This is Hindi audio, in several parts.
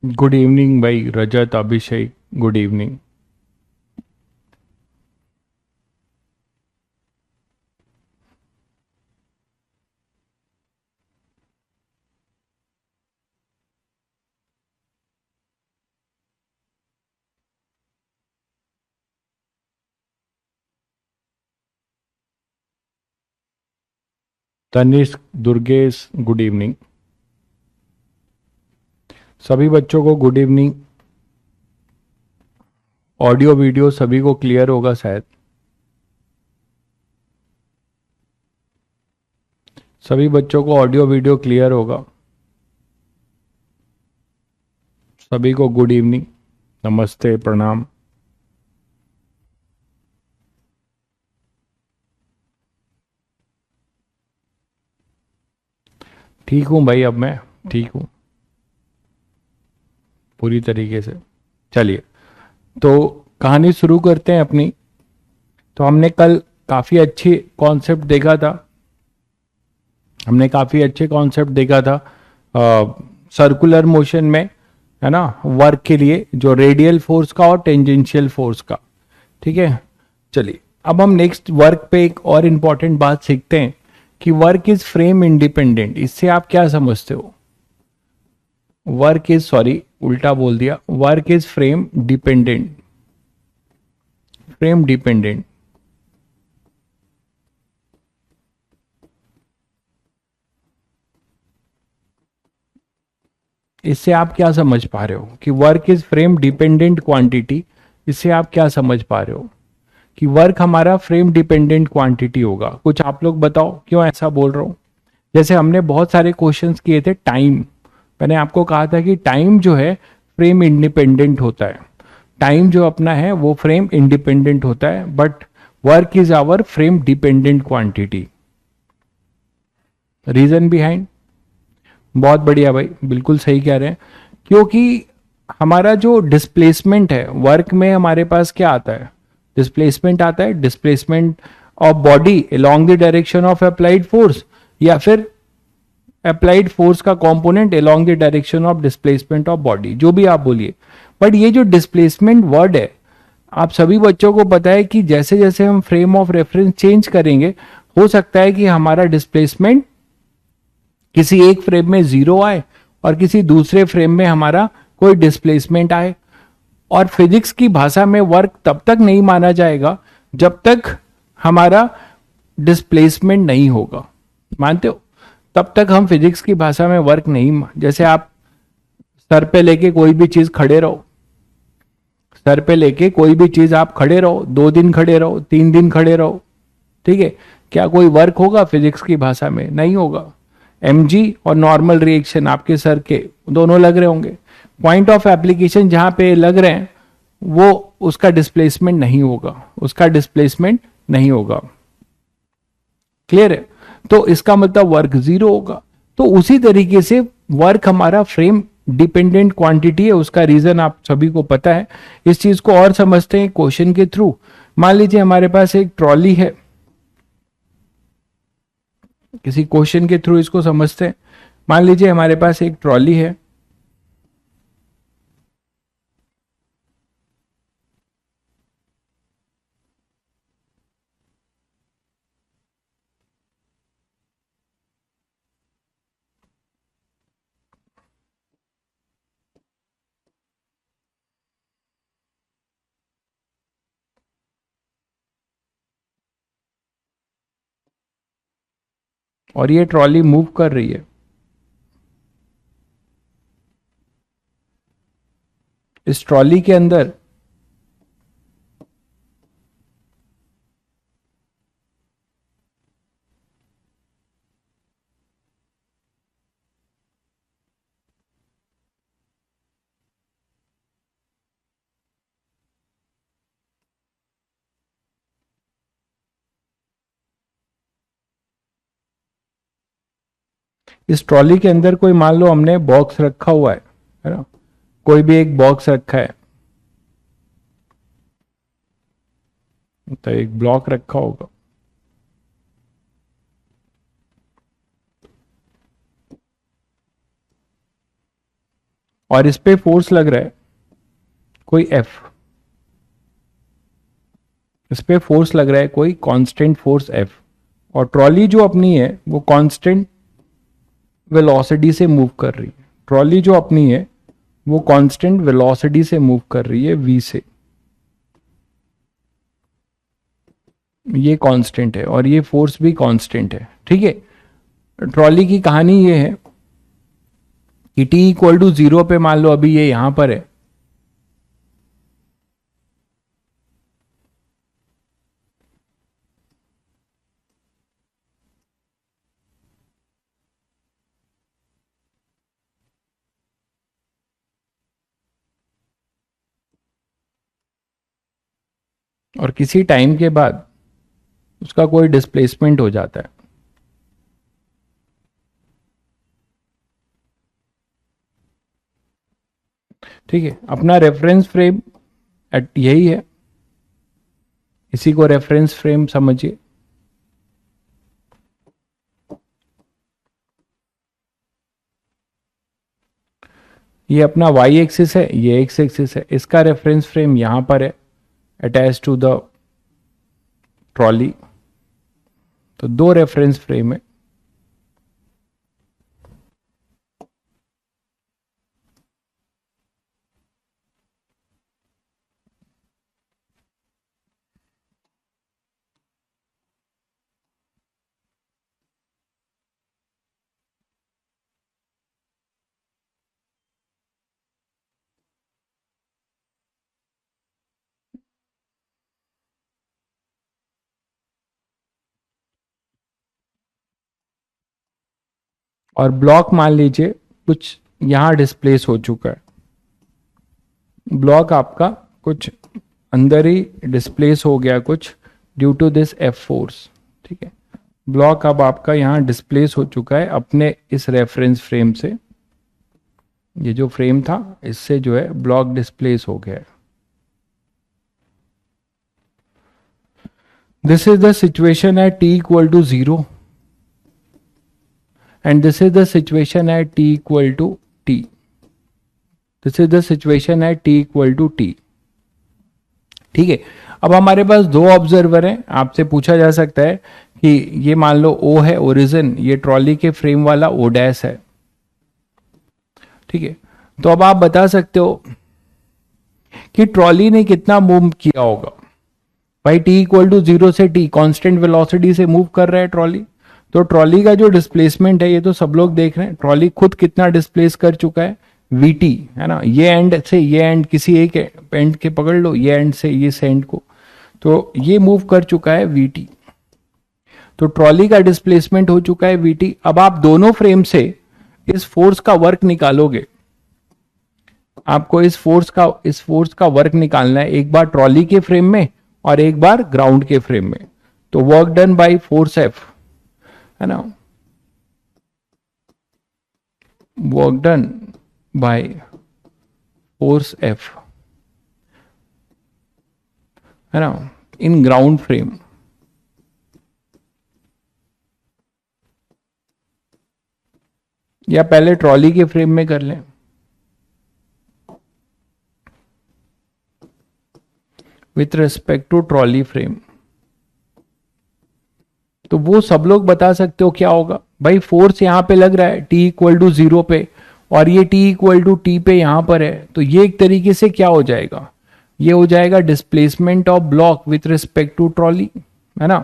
गुड इवनिंग भाई Rajat Abhishek. Good evening. Tanishq Durgesh good evening. सभी बच्चों को गुड इवनिंग। ऑडियो वीडियो सभी को क्लियर होगा शायद। सभी बच्चों को ऑडियो वीडियो क्लियर होगा। सभी को गुड इवनिंग। नमस्ते प्रणाम। ठीक हूँ भाई, अब मैं ठीक हूँ पूरी तरीके से। चलिए, तो कहानी शुरू करते हैं अपनी। तो हमने कल काफ़ी अच्छी कॉन्सेप्ट देखा था। हमने काफ़ी अच्छे कॉन्सेप्ट देखा था सर्कुलर मोशन में, है ना, वर्क के लिए जो रेडियल फोर्स का और टेंजेंशियल फोर्स का। ठीक है, चलिए अब हम नेक्स्ट वर्क पे एक और इम्पॉर्टेंट बात सीखते हैं कि वर्क इज फ्रेम इंडिपेंडेंट। इससे आप क्या समझते हो? वर्क इज, सॉरी उल्टा बोल दिया, work is frame dependent. Frame dependent. इससे आप क्या समझ पा रहे हो कि work is frame dependent quantity? इससे आप क्या समझ पा रहे हो कि वर्क हमारा फ्रेम डिपेंडेंट क्वांटिटी होगा? कुछ आप लोग बताओ क्यों ऐसा बोल रहा हूं। जैसे हमने बहुत सारे क्वेश्चंस किए थे टाइम। मैंने आपको कहा था कि टाइम जो है फ्रेम इंडिपेंडेंट होता है। टाइम जो अपना है वो फ्रेम इंडिपेंडेंट होता है, but work is our frame dependent quantity. Reason behind? बहुत बढ़िया भाई, बिल्कुल सही कह रहे हैं। क्योंकि हमारा जो डिस्प्लेसमेंट है वर्क में, हमारे पास क्या आता है? डिस्प्लेसमेंट आता है। Displacement of body along the direction of applied force, या फिर अप्लाइड फोर्स का component along the direction of displacement of body, जो भी आप बोलिए। बट ये जो डिस्प्लेसमेंट वर्ड है, आप सभी बच्चों को पता है कि जैसे जैसे हम फ्रेम ऑफ रेफरेंस चेंज करेंगे, हो सकता है कि हमारा डिस्प्लेसमेंट किसी एक फ्रेम में जीरो आए और किसी दूसरे फ्रेम में हमारा कोई डिस्प्लेसमेंट आए। और फिजिक्स की भाषा में वर्क तब तक नहीं माना जाएगा जब तक हमारा डिस्प्लेसमेंट नहीं होगा। मानते हो? तब तक हम फिजिक्स की भाषा में वर्क नहीं जैसे आप सर पे लेके कोई भी चीज खड़े रहो, सर पे लेके कोई भी चीज आप खड़े रहो, 2 दिन खड़े रहो, 3 दिन खड़े रहो, ठीक है, क्या कोई वर्क होगा? फिजिक्स की भाषा में नहीं होगा। एमजी और नॉर्मल रिएक्शन आपके सर के दोनों लग रहे होंगे। पॉइंट ऑफ एप्लीकेशन जहां पे लग रहे हैं वो, उसका डिस्प्लेसमेंट नहीं होगा, उसका डिस्प्लेसमेंट नहीं होगा। क्लियर है? तो इसका मतलब वर्क जीरो होगा। तो उसी तरीके से वर्क हमारा फ्रेम डिपेंडेंट क्वांटिटी है। उसका रीजन आप सभी को पता है। इस चीज को और समझते हैं क्वेश्चन के थ्रू। मान लीजिए हमारे पास एक ट्रॉली है, किसी क्वेश्चन के थ्रू इसको समझते हैं। मान लीजिए हमारे पास एक ट्रॉली है, और ये ट्रॉली मूव कर रही है। इस ट्रॉली के अंदर इस ट्रॉली के अंदर कोई, मान लो हमने बॉक्स रखा हुआ है ना, कोई भी एक बॉक्स रखा है, तो एक ब्लॉक रखा होगा। और इस पे फोर्स लग रहा है कोई F, इस पे फोर्स लग रहा है कोई कांस्टेंट फोर्स F, और ट्रॉली जो अपनी है वो कांस्टेंट वेलोसिटी से मूव कर रही है। ट्रॉली जो अपनी है वो कांस्टेंट वेलोसिटी से मूव कर रही है v से, ये कांस्टेंट है और ये फोर्स भी कांस्टेंट है। ठीक है, ट्रॉली की कहानी ये है कि t इक्वल टू 0 पे मान लो अभी ये यहां पर है, और किसी टाइम के बाद उसका कोई डिस्प्लेसमेंट हो जाता है। ठीक है, अपना रेफरेंस फ्रेम एट यही है, इसी को रेफरेंस फ्रेम समझिए। ये अपना y एक्सिस है, ये x एक्सिस है, इसका रेफरेंस फ्रेम यहां पर है अटैच टू द ट्रॉली, तो दो रेफरेंस फ्रेम है। और ब्लॉक मान लीजिए कुछ यहां डिस्प्लेस हो चुका है, ब्लॉक आपका कुछ अंदर ही डिस्प्लेस हो गया कुछ due to this F force. ठीक है, ब्लॉक अब आपका यहां डिस्प्लेस हो चुका है अपने इस रेफरेंस फ्रेम से, ये जो फ्रेम था इससे जो है ब्लॉक डिस्प्लेस हो गया है। This is the situation at t equal to 0 and this is the situation at t equal to t. This is the situation at t equal to t. ठीक है, अब हमारे पास दो ऑब्जर्वर हैं, आपसे पूछा जा सकता है कि ये मान लो O है ओरिजिन, ये ट्रॉली के फ्रेम वाला O डैश है। ठीक है, तो अब आप बता सकते हो कि ट्रॉली ने कितना मूव किया होगा। भाई t इक्वल टू 0 से t कांस्टेंट वेलोसिटी से मूव कर रहा है ट्रॉली, तो ट्रॉली का जो डिस्प्लेसमेंट है ये तो सब लोग देख रहे हैं, ट्रॉली खुद कितना डिस्प्लेस कर चुका है vt, है ना। ये एंड से ये एंड, किसी एक एंड के पकड़ लो, ये एंड से ये एंड को, तो ये मूव कर चुका है vt, तो ट्रॉली का डिस्प्लेसमेंट हो चुका है vt। अब आप दोनों फ्रेम से इस फोर्स का वर्क निकालोगे, आपको इस फोर्स का वर्क निकालना है, एक बार ट्रॉली के फ्रेम में और एक बार ग्राउंड के फ्रेम में। तो work done by force F, है ना, work done by force F, है ना, इन ग्राउंड फ्रेम। या पहले ट्रॉली के फ्रेम में कर लें, with respect to trolley frame, तो वो सब लोग बता सकते हो क्या होगा। भाई फोर्स यहां पे लग रहा है t इक्वल टू 0 पे, और ये t इक्वल टू t पे यहां पर है, तो ये एक तरीके से क्या हो जाएगा, ये हो जाएगा displacement of block with respect to trolley, है ना,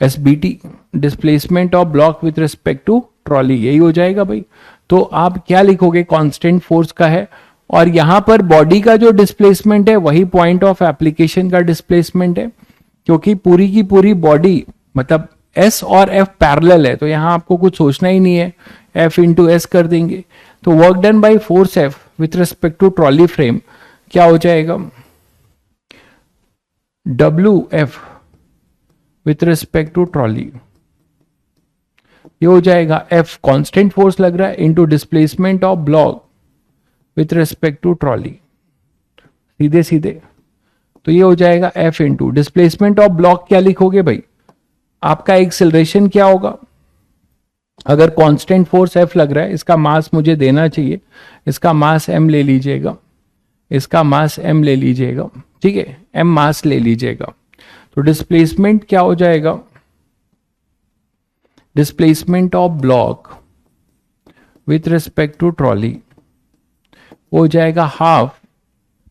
SBT, displacement of block with respect to trolley, यही हो जाएगा भाई। तो आप क्या लिखोगे, कांस्टेंट फोर्स का है, और यहां पर बॉडी का जो डिस्प्लेसमेंट है वही पॉइंट ऑफ एप्लीकेशन का डिस्प्लेसमेंट है, क्योंकि पूरी की पूरी बॉडी मतलब S और F पैरेलल है, तो यहां आपको कुछ सोचना ही नहीं है, F इंटू एस कर देंगे। तो work done by force F with respect to trolley frame क्या हो जाएगा, WF with respect to trolley, ये हो जाएगा F कांस्टेंट फोर्स लग रहा है into displacement of block with respect to trolley, सीधे सीधे। तो ये हो जाएगा F into displacement of block, क्या लिखोगे भाई, आपका एक्सेलरेशन क्या होगा, अगर कांस्टेंट फोर्स F लग रहा है, इसका मास मुझे देना चाहिए, इसका मास M ले लीजिएगा, इसका मास M ले लीजिएगा, ठीक है, M मास ले लीजिएगा। तो डिस्प्लेसमेंट क्या हो जाएगा, displacement of block with respect to trolley हो जाएगा half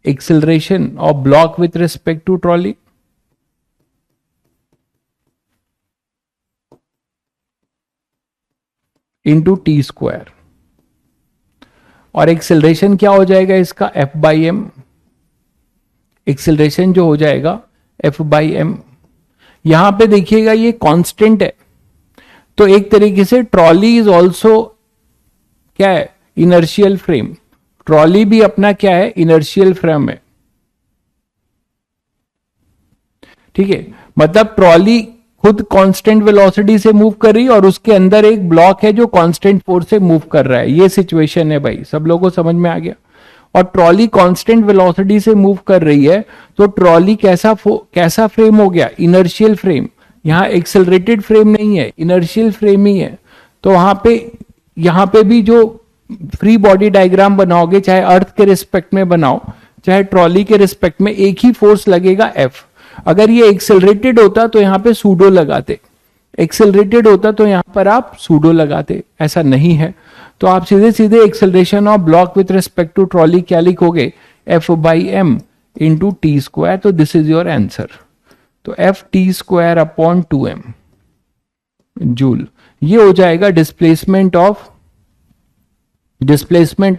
acceleration of block with respect to trolley into T square, और एक्सेलरेशन क्या हो जाएगा इसका F बाई एम, एक्सेलरेशन जो हो जाएगा F बाई एम। यहां पे देखिएगा ये कांस्टेंट है, तो एक तरीके से ट्रॉली इज ऑल्सो क्या है, इनर्शियल फ्रेम। ट्रॉली भी अपना क्या है, इनर्शियल फ्रेम है, ठीक है। मतलब ट्रॉली खुद कांस्टेंट वेलोसिटी से मूव कर रही है और उसके अंदर एक ब्लॉक है जो कांस्टेंट फोर्स से मूव कर रहा है। ये सिचुएशन है भाई, सब लोगों को समझ में आ गया। और ट्रॉली कांस्टेंट वेलोसिटी से मूव कर रही है, तो ट्रॉली कैसा फ्रेम हो गया, इनर्शियल फ्रेम। यहां एक्सेलरेटेड फ्रेम नहीं है, इनर्शियल फ्रेम ही है। तो यहां पे भी जो फ्री बॉडी डायग्राम बनाओगे, चाहे अर्थ के रिस्पेक्ट में बनाओ चाहे ट्रॉली के रिस्पेक्ट में, एक ही फोर्स लगेगा F। अगर ये एक्सेलरेटेड होता तो यहां पे सूडो लगाते, एक्सेलरेटेड होता तो यहां पर आप सूडो लगाते, ऐसा नहीं है। तो आप सीधे सीधे acceleration of block with respect to trolley क्या लिखोगे, F by M into T square. तो दिस इज योर आंसर। तो F T square upon 2m joule, ये हो जाएगा displacement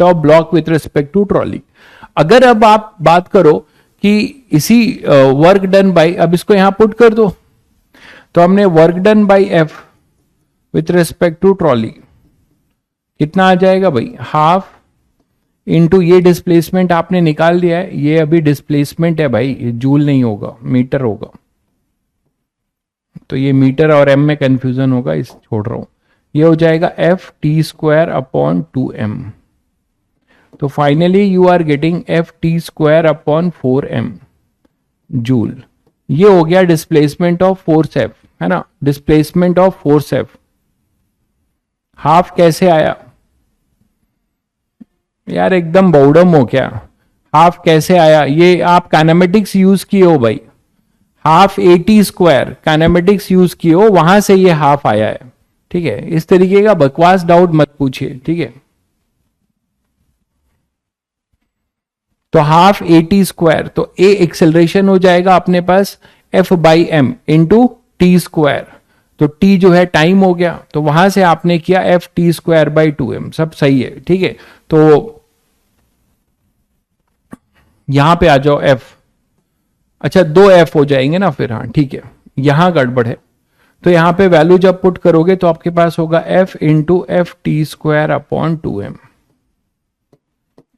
of block with respect to trolley. अगर अब आप बात करो कि इसी वर्क डन बाई, अब इसको यहां पुट कर दो, तो हमने work done by F with respect to trolley कितना आ जाएगा भाई, हाफ इंटू ये डिस्प्लेसमेंट आपने निकाल दिया है, ये अभी डिस्प्लेसमेंट है भाई, ये जूल नहीं होगा, मीटर होगा। तो ये मीटर और m में कंफ्यूजन होगा, इस छोड़ रहा हूं। ये हो जाएगा F T square upon 2m। तो finally you are getting F T square upon 4m joule. ये हो गया डिस्प्लेसमेंट ऑफ फोर्स F, है ना, displacement of force F। Half कैसे आया यार, एकदम बौडम हो क्या, हाफ कैसे आया, ये आप काइनेमेटिक्स यूज किए हो भाई, half AT square kinematics use किए हो, वहां से ये हाफ आया है, ठीक है। इस तरीके का बकवास डाउट मत पूछिए, ठीक है। तो हाफ AT स्क्वायर, तो A एक्सेलरेशन हो जाएगा अपने पास F by M into T square. तो T जो है टाइम हो गया, तो वहां से आपने किया F T square by 2m, सब सही है, ठीक है। तो यहां पे आ जाओ F, अच्छा 2F हो जाएंगे ना फिर, हाँ ठीक है, यहां गड़बड़ है। तो यहां पे वैल्यू जब पुट करोगे तो आपके पास होगा F into F T square upon 2m,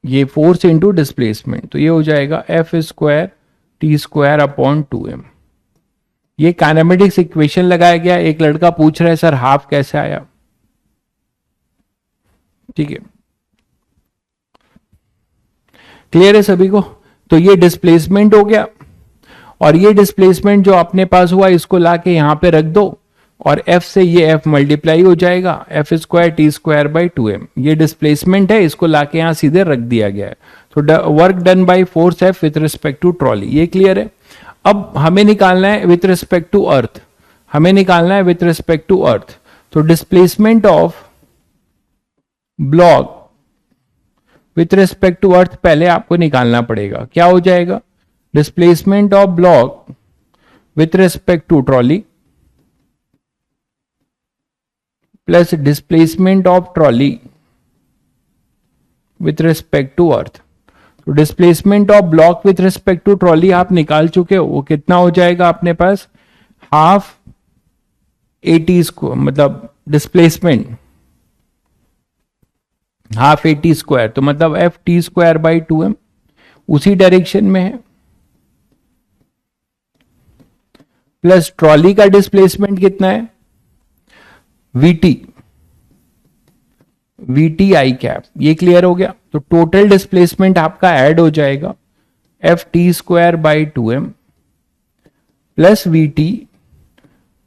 ये फोर्स इंटू डिस्प्लेसमेंट, तो ये हो जाएगा F square T square upon 2m। ये काइनेमेटिक्स इक्वेशन लगाया गया। एक लड़का पूछ रहा है सर हाफ कैसे आया, ठीक है, क्लियर है सभी को। तो ये डिस्प्लेसमेंट हो गया, और ये डिस्प्लेसमेंट जो अपने पास हुआ इसको लाके यहां पे रख दो, और F से ये F मल्टीप्लाई हो जाएगा, F square T square by 2m। ये डिस्प्लेसमेंट है, इसको लाके यहां सीधे रख दिया गया है। तो work done by force F with respect to trolley, ये क्लियर है। अब हमें निकालना है विथ रिस्पेक्ट टू अर्थ, हमें निकालना है विथ रिस्पेक्ट टू अर्थ। तो displacement of block with respect to earth पहले आपको निकालना पड़ेगा। क्या हो जाएगा, displacement of block with respect to trolley plus displacement of trolley with respect to earth. तो displacement of block with respect to trolley आप निकाल चुके हो, वो कितना हो जाएगा अपने पास, हाफ AT स्क्वायर, मतलब डिस्प्लेसमेंट हाफ AT स्क्वायर, तो मतलब F T square by 2m, उसी डायरेक्शन में है, प्लस ट्रॉली का डिस्प्लेसमेंट कितना है, VT आई कैप, ये क्लियर हो गया। तो टोटल डिस्प्लेसमेंट आपका ऐड हो जाएगा F T square by 2m plus VT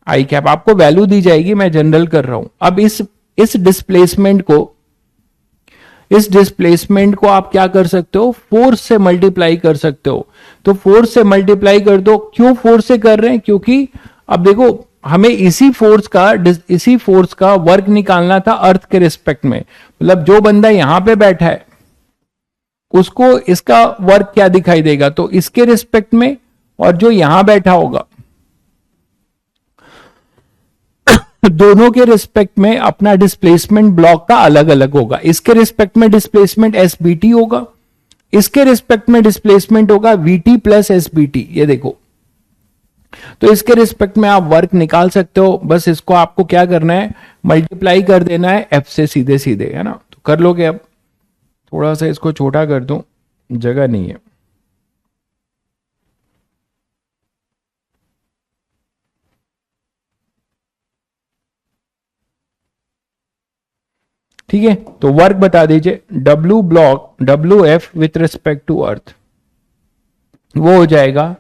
I cap, आपको वैल्यू दी जाएगी, मैं जनरल कर रहा हूं। अब इस इस डिस्प्लेसमेंट को आप क्या कर सकते हो, फोर्स से मल्टीप्लाई कर सकते हो। तो फोर्स से मल्टीप्लाई कर दो। क्यों फोर्स से कर रहे हैं, क्योंकि अब देखो हमें इसी फोर्स का वर्क निकालना था अर्थ के रिस्पेक्ट में। मतलब जो बंदा यहां पे बैठा है उसको इसका वर्क क्या दिखाई देगा, तो इसके रिस्पेक्ट में, और जो यहां बैठा होगा दोनों के रिस्पेक्ट में अपना डिस्प्लेसमेंट ब्लॉक का अलग अलग होगा। इसके रिस्पेक्ट में डिस्प्लेसमेंट एसबीटी होगा, इसके रिस्पेक्ट में डिस्प्लेसमेंट होगा वीटी प्लस एसबीटी। ये देखो, तो इसके रिस्पेक्ट में आप वर्क निकाल सकते हो। बस इसको आपको क्या करना है, मल्टीप्लाई कर देना है एफ से सीधे सीधे, है ना। तो कर लोगे। अब थोड़ा सा इसको छोटा कर दूं, जगह नहीं है। ठीक है, तो वर्क बता दीजिए। W F with respect to earth वो हो जाएगा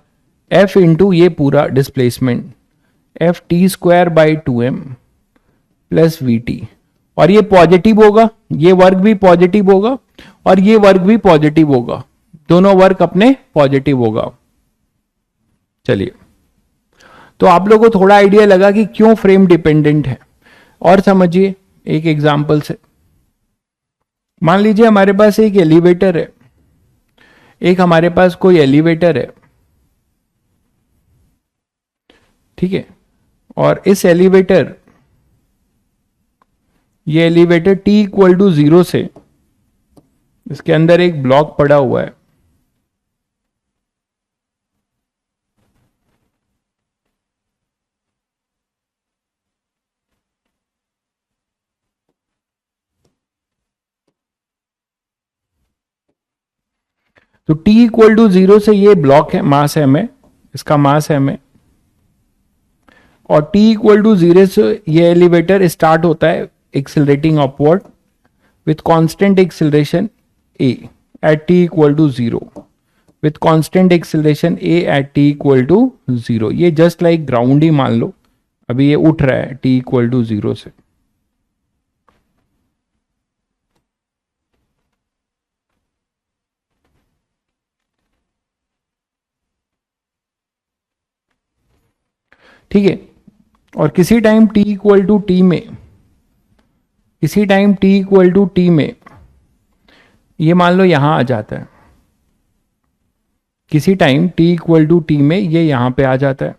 एफ इंटू ये पूरा displacement F T square by 2m plus V T. और ये पॉजिटिव होगा, ये वर्क भी पॉजिटिव होगा और ये वर्क भी पॉजिटिव होगा, दोनों वर्क अपने पॉजिटिव होगा। चलिए, तो आप लोगों को थोड़ा आइडिया लगा कि क्यों फ्रेम डिपेंडेंट है। और समझिए एक एग्जांपल से। मान लीजिए हमारे पास एक एलिवेटर है, एक हमारे पास कोई एलिवेटर है, ठीक है। और इस एलिवेटर, ये एलिवेटर t इक्वल टू 0 से, इसके अंदर एक ब्लॉक पड़ा हुआ है। तो t इक्वल टू 0 से ये ब्लॉक है, मास है में, इसका मास है में, और t इक्वल टू 0 से ये एलिवेटर स्टार्ट होता है accelerating upward with constant acceleration a at t equal to 0, with constant acceleration a at t equal to 0। ये जस्ट लाइक ग्राउंड ही मान लो, अभी ये उठ रहा है t इक्वल टू 0 से। ठीक है, और किसी time t equal to T में, किसी time t equal to T में ये मान लो यहां आ जाता है, किसी time t equal to T में ये यहां पे आ जाता है।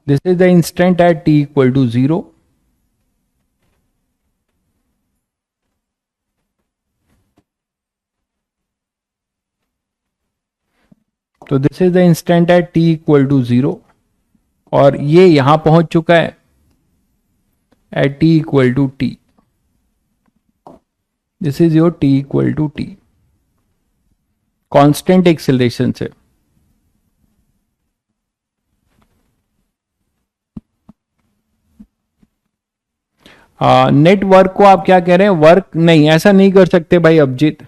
This is the instant at t equal to 0। तो this is the instant at t equal to 0, और ये यहां पहुंच चुका है at t equal to T. This is your t equal to T constant acceleration से। नेट वर्क को आप क्या कह रहे हैं, वर्क नहीं, ऐसा नहीं कर सकते भाई अभिजीत।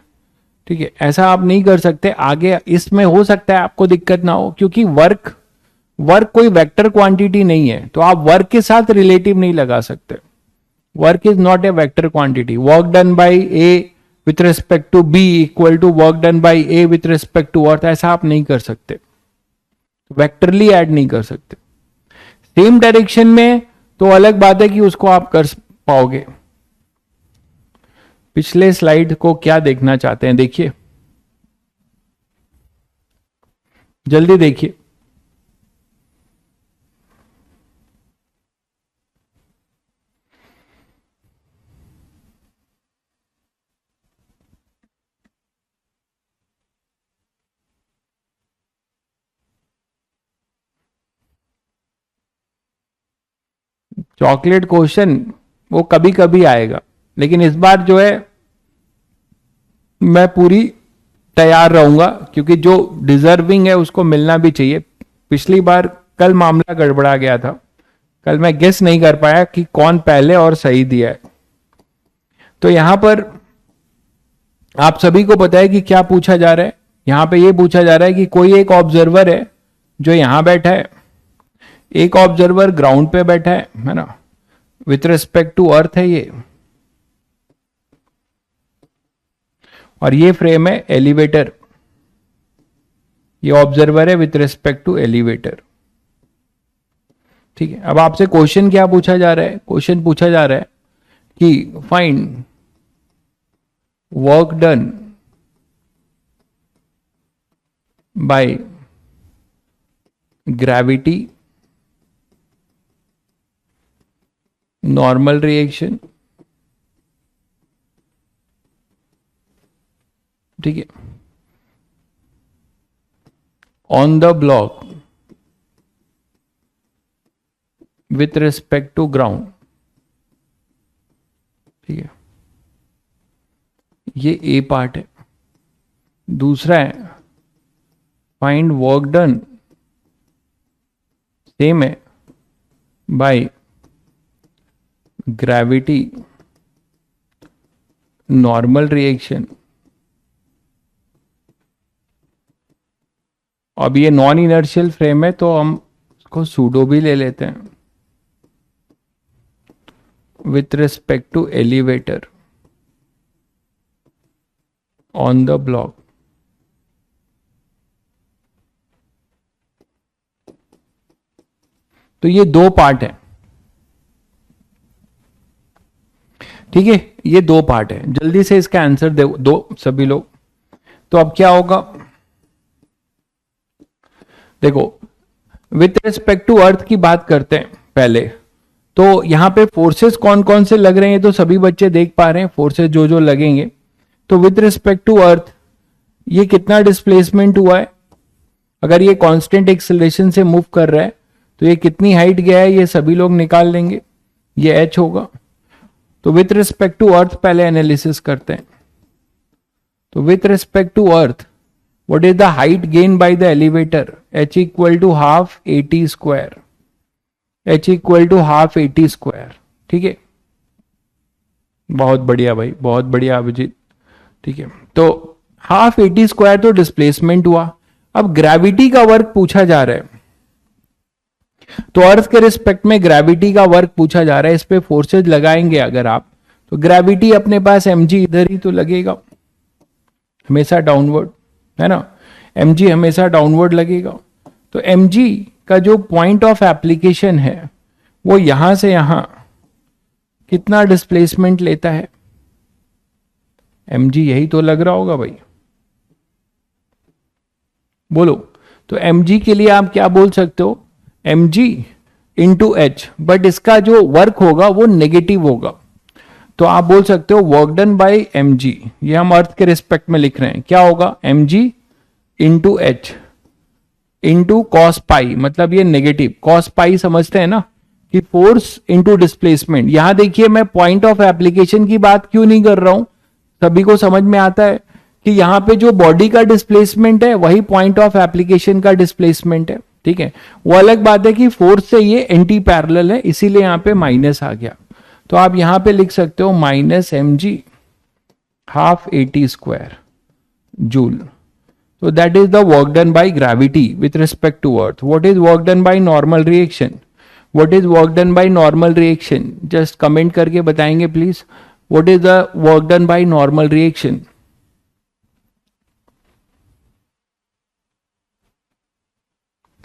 ठीक है, ऐसा आप नहीं कर सकते। आगे इसमें हो सकता है आपको दिक्कत ना हो, क्योंकि वर्क कोई वेक्टर क्वांटिटी नहीं है, तो आप वर्क के साथ रिलेटिव नहीं लगा सकते। Work is not a vector quantity. Work done by A with respect to B equal to work done by A with respect to earth, ऐसा आप नहीं कर सकते, वेक्टरली ऐड नहीं कर सकते। सेम डायरेक्शन में तो अलग बात है कि उसको आप कर पाओगे। पिछले स्लाइड को क्या देखना चाहते हैं, देखिए जल्दी देखिए। चॉकलेट क्वेश्चन वो कभी कभी आएगा, लेकिन इस बार जो है मैं पूरी तैयार रहूंगा, क्योंकि जो डिजर्विंग है उसको मिलना भी चाहिए। पिछली बार कल मामला गड़बड़ा गया था, कल मैं गेस नहीं कर पाया कि कौन पहले और सही दिया है। तो यहां पर आप सभी को पता है कि क्या पूछा जा रहा है। यहां पे ये पूछा जा रहा है कि कोई एक ऑब्जर्वर है जो यहां बैठा है, एक ऑब्जर्वर ग्राउंड पे बैठा है ना। विथ रिस्पेक्ट टू अर्थ है ये, और ये फ्रेम है एलिवेटर, ये ऑब्जर्वर है विथ रिस्पेक्ट टू एलिवेटर। ठीक है, अब आपसे क्वेश्चन क्या पूछा जा रहा है? क्वेश्चन पूछा जा रहा है कि find work done by gravity, normal reaction, ठीक है, on the block with respect to ground. ठीक है, ये ए पार्ट है। दूसरा है फाइंड वर्क डन, सेम है, बाय ग्रेविटी, नॉर्मल रिएक्शन। अब ये नॉन इनर्शियल फ्रेम है तो हम इसको सूडो भी ले लेते हैं, with respect to elevator on the block. तो ये दो पार्ट है, ठीक है, ये दो पार्ट है। जल्दी से इसका आंसर दो सभी लोग। तो अब क्या होगा, देखो विथ रिस्पेक्ट टू अर्थ की बात करते हैं पहले। तो यहां पे फोर्सेस कौन कौन से लग रहे हैं तो सभी बच्चे देख पा रहे हैं फोर्सेस जो जो लगेंगे। तो विथ रिस्पेक्ट टू अर्थ ये कितना डिस्प्लेसमेंट हुआ है, अगर ये कांस्टेंट एक्सेलरेशन से मूव कर रहा है तो ये कितनी हाइट गया है ये सभी लोग निकाल लेंगे, ये h होगा। तो विथ रिस्पेक्ट टू अर्थ पहले एनालिसिस करते हैं। तो with respect to earth what is the height gained by the elevator? h equal to half at square, h equal to half at square। ठीक है, बहुत बढ़िया भाई, बहुत बढ़िया अभिजीत। ठीक है, तो हाफ at स्क्वायर तो डिस्प्लेसमेंट हुआ। अब ग्रेविटी का वर्क पूछा जा रहा है, तो अर्थ के रिस्पेक्ट में ग्रेविटी का वर्क पूछा जा रहा है। इस पे फोर्सेज लगाएंगे अगर आप, तो ग्रेविटी अपने पास mg इधर ही तो लगेगा, हमेशा डाउनवर्ड है ना, mg हमेशा डाउनवर्ड लगेगा। तो mg का जो पॉइंट ऑफ एप्लीकेशन है वो यहां से यहां कितना डिस्प्लेसमेंट लेता है, mg यही तो लग रहा होगा भाई, बोलो। तो mg के लिए आप क्या बोल सकते हो, mg इंटू एच, बट इसका जो वर्क होगा वो नेगेटिव होगा। तो आप बोल सकते हो वर्क डन बाय mg, ये हम अर्थ के रिस्पेक्ट में लिख रहे हैं, क्या होगा mg into H into cos पाई, मतलब ये नेगेटिव। कॉस पाई समझते हैं ना कि फोर्स इंटू डिस्प्लेसमेंट। यहां देखिए मैं पॉइंट ऑफ एप्लीकेशन की बात क्यों नहीं कर रहा हूं, सभी को समझ में आता है कि यहां पे जो बॉडी का डिस्प्लेसमेंट है वही पॉइंट ऑफ एप्लीकेशन का डिस्प्लेसमेंट है। ठीक है, वो अलग बात है कि फोर्स से ये एंटी पैरेलल है, इसीलिए यहां पे माइनस आ गया। तो आप यहां पे लिख सकते हो minus mg half at square joule. So that is the work done by gravity with respect to earth. What is work done by normal reaction? What is work done by normal reaction? Just comment करके बताएंगे please. What is the work done by normal reaction?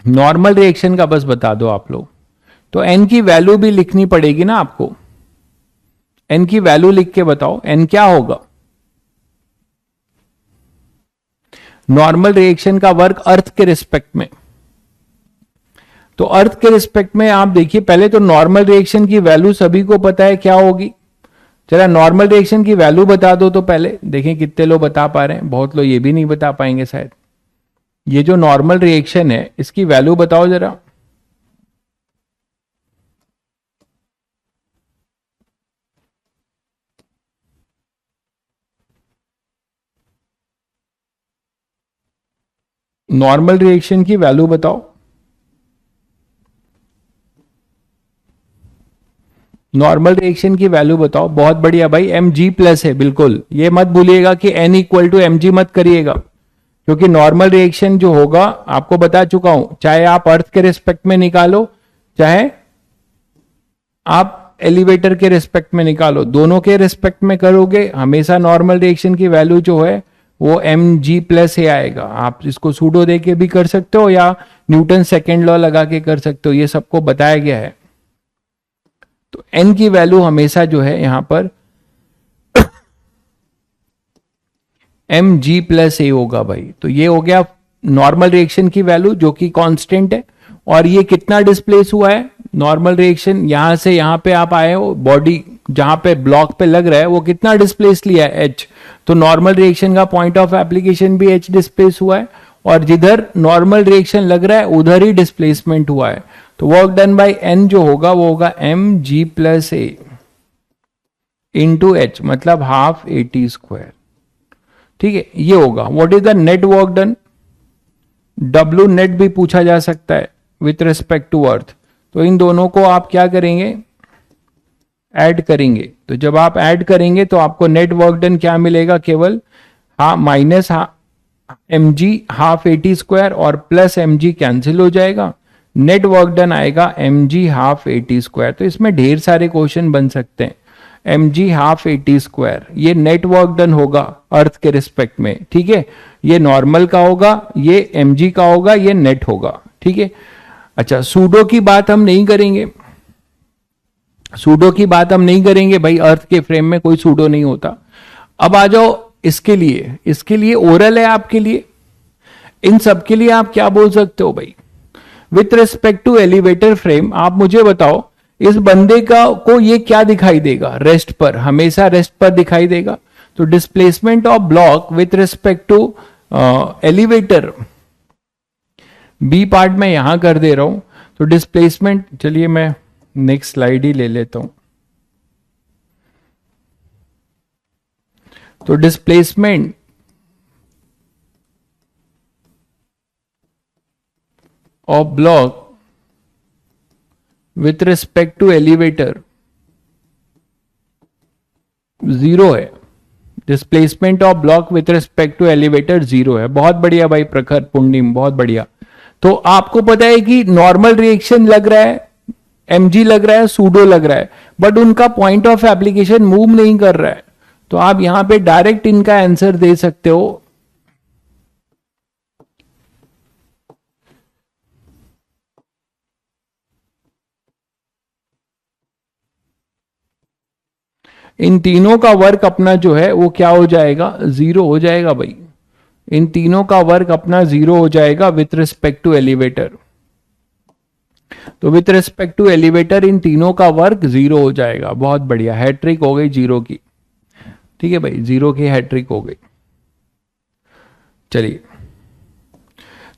Normal reaction का बस बता दो आप लोग। तो n की वैल्यू भी लिखनी पड़ेगी ना आपको, n की वैल्यू लिख के बताओ n क्या होगा। नॉर्मल रिएक्शन का वर्क अर्थ के रिस्पेक्ट में, तो अर्थ के रिस्पेक्ट में आप देखिए पहले तो नॉर्मल रिएक्शन की वैल्यू सभी को पता है क्या होगी। जरा नॉर्मल रिएक्शन की वैल्यू बता दो तो पहले देखें कितने लोग बता पा रहे हैं, बहुत लोग ये भी नहीं बता पाएंगे शायद। ये जो नॉर्मल रिएक्शन है इसकी वैल्यू बताओ जरा। नॉर्मल रिएक्शन की वैल्यू बताओ। नॉर्मल रिएक्शन की वैल्यू बताओ। बहुत बढ़िया भाई, mg प्लस है, बिल्कुल ये मत भूलिएगा कि n इक्वल टू mg मत करिएगा, क्योंकि नॉर्मल रिएक्शन जो होगा आपको बता चुका हूं, चाहे आप अर्थ के रिस्पेक्ट में निकालो चाहे आप एलिवेटर के रिस्पेक्ट में निकालो, दोनों के रिस्पेक्ट में करोगे हमेशा नॉर्मल रिएक्शन की वैल्यू जो है वो mg+a आएगा। आप इसको सूडो दे के भी कर सकते हो या न्यूटन सेकेंड लॉ लगा के कर सकते हो, ये सबको बताया गया है। तो n की वैल्यू हमेशा जो है यहां पर mg+a होगा भाई। तो ये हो गया नॉर्मल रिएक्शन की वैल्यू जो कि कांस्टेंट है। और ये कितना डिस्प्लेस हुआ है, नॉर्मल रिएक्शन यहां से यहां पे आप आए हो, बॉडी जहां पे ब्लॉक पे लग रहा है वो कितना डिस्प्लेस लिया है, h। तो नॉर्मल रिएक्शन का पॉइंट ऑफ एप्लीकेशन भी h डिस्प्लेस हुआ है, और जिधर नॉर्मल रिएक्शन लग रहा है उधर ही डिस्प्लेसमेंट हुआ है। तो वर्क डन बाय n जो होगा वो होगा mg+a इंटू h, मतलब हाफ AT²। ठीक है, ये होगा। What is the net work done, W net भी पूछा जा सकता है विथ रिस्पेक्ट टू अर्थ। तो इन दोनों को आप क्या करेंगे, ऐड करेंगे। तो जब आप ऐड करेंगे तो आपको नेट वर्क डन क्या मिलेगा, केवल माइनस mg हाफ AT² और प्लस mg कैंसिल हो जाएगा, नेट वर्क डन आएगा mg हाफ AT²। तो इसमें ढेर सारे क्वेश्चन बन सकते हैं। mg हाफ AT², ये नेट वर्क डन होगा अर्थ के रिस्पेक्ट में। ठीक है, ये नॉर्मल का होगा, ये mg का होगा, ये नेट होगा। ठीक है, अच्छा सूडो की बात हम नहीं करेंगे, सूडो की बात हम नहीं करेंगे भाई, अर्थ के फ्रेम में कोई सूडो नहीं होता। अब आ जाओ इसके लिए, इसके लिए ओरल है आपके लिए। इन सब के लिए आप क्या बोल सकते हो भाई, with respect to elevator frame आप मुझे बताओ इस बंदे का को ये क्या दिखाई देगा, रेस्ट पर, हमेशा रेस्ट पर दिखाई देगा। तो displacement of block with respect to elevator, B part में यहां कर दे रहा हूं। तो डिस्प्लेसमेंट, चलिए मैं नेक्स्ट स्लाइड ही ले लेता हूं। तो displacement of block with respect to elevator 0 है। Displacement of block with respect to elevator 0 है। बहुत बढ़िया भाई प्रखर पुण्यम, बहुत बढ़िया। तो आपको पता है कि नॉर्मल रिएक्शन लग रहा है, mg लग रहा है, सूडो लग रहा है, बट उनका पॉइंट ऑफ एप्लीकेशन मूव नहीं कर रहा है। तो आप यहां पे डायरेक्ट इनका आंसर दे सकते हो। इन तीनों का वर्क अपना जो है वो क्या हो जाएगा, 0 हो जाएगा भाई। इन तीनों का वर्क अपना 0 हो जाएगा विथ रिस्पेक्ट टू एलिवेटर। तो विथ रिस्पेक्ट टू एलिवेटर इन तीनों का वर्क 0 हो जाएगा। बहुत बढ़िया, हैट्रिक हो गई 0 की। ठीक है भाई, 0 की हैट्रिक हो गई। चलिए,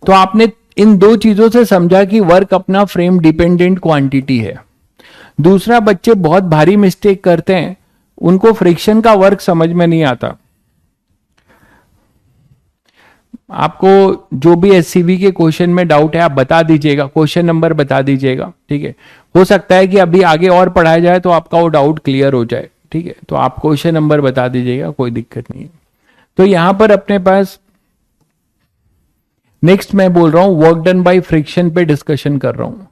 तो आपने इन दो चीजों से समझा कि वर्क अपना फ्रेम डिपेंडेंट क्वांटिटी है। दूसरा, बच्चे बहुत भारी मिस्टेक करते हैं, उनको फ्रिक्शन का वर्क समझ में नहीं आता। आपको जो भी एससीवी के क्वेश्चन में डाउट है आप बता दीजिएगा, क्वेश्चन नंबर बता दीजिएगा। ठीक है, हो सकता है कि अभी आगे और पढ़ाया जाए तो आपका वो डाउट क्लियर हो जाए। ठीक है, तो आप क्वेश्चन नंबर बता दीजिएगा, कोई दिक्कत नहीं है। तो यहां पर अपने पास नेक्स्ट मैं बोल रहा हूं वर्क डन बाय फ्रिक्शन पे डिस्कशन कर रहा हूं।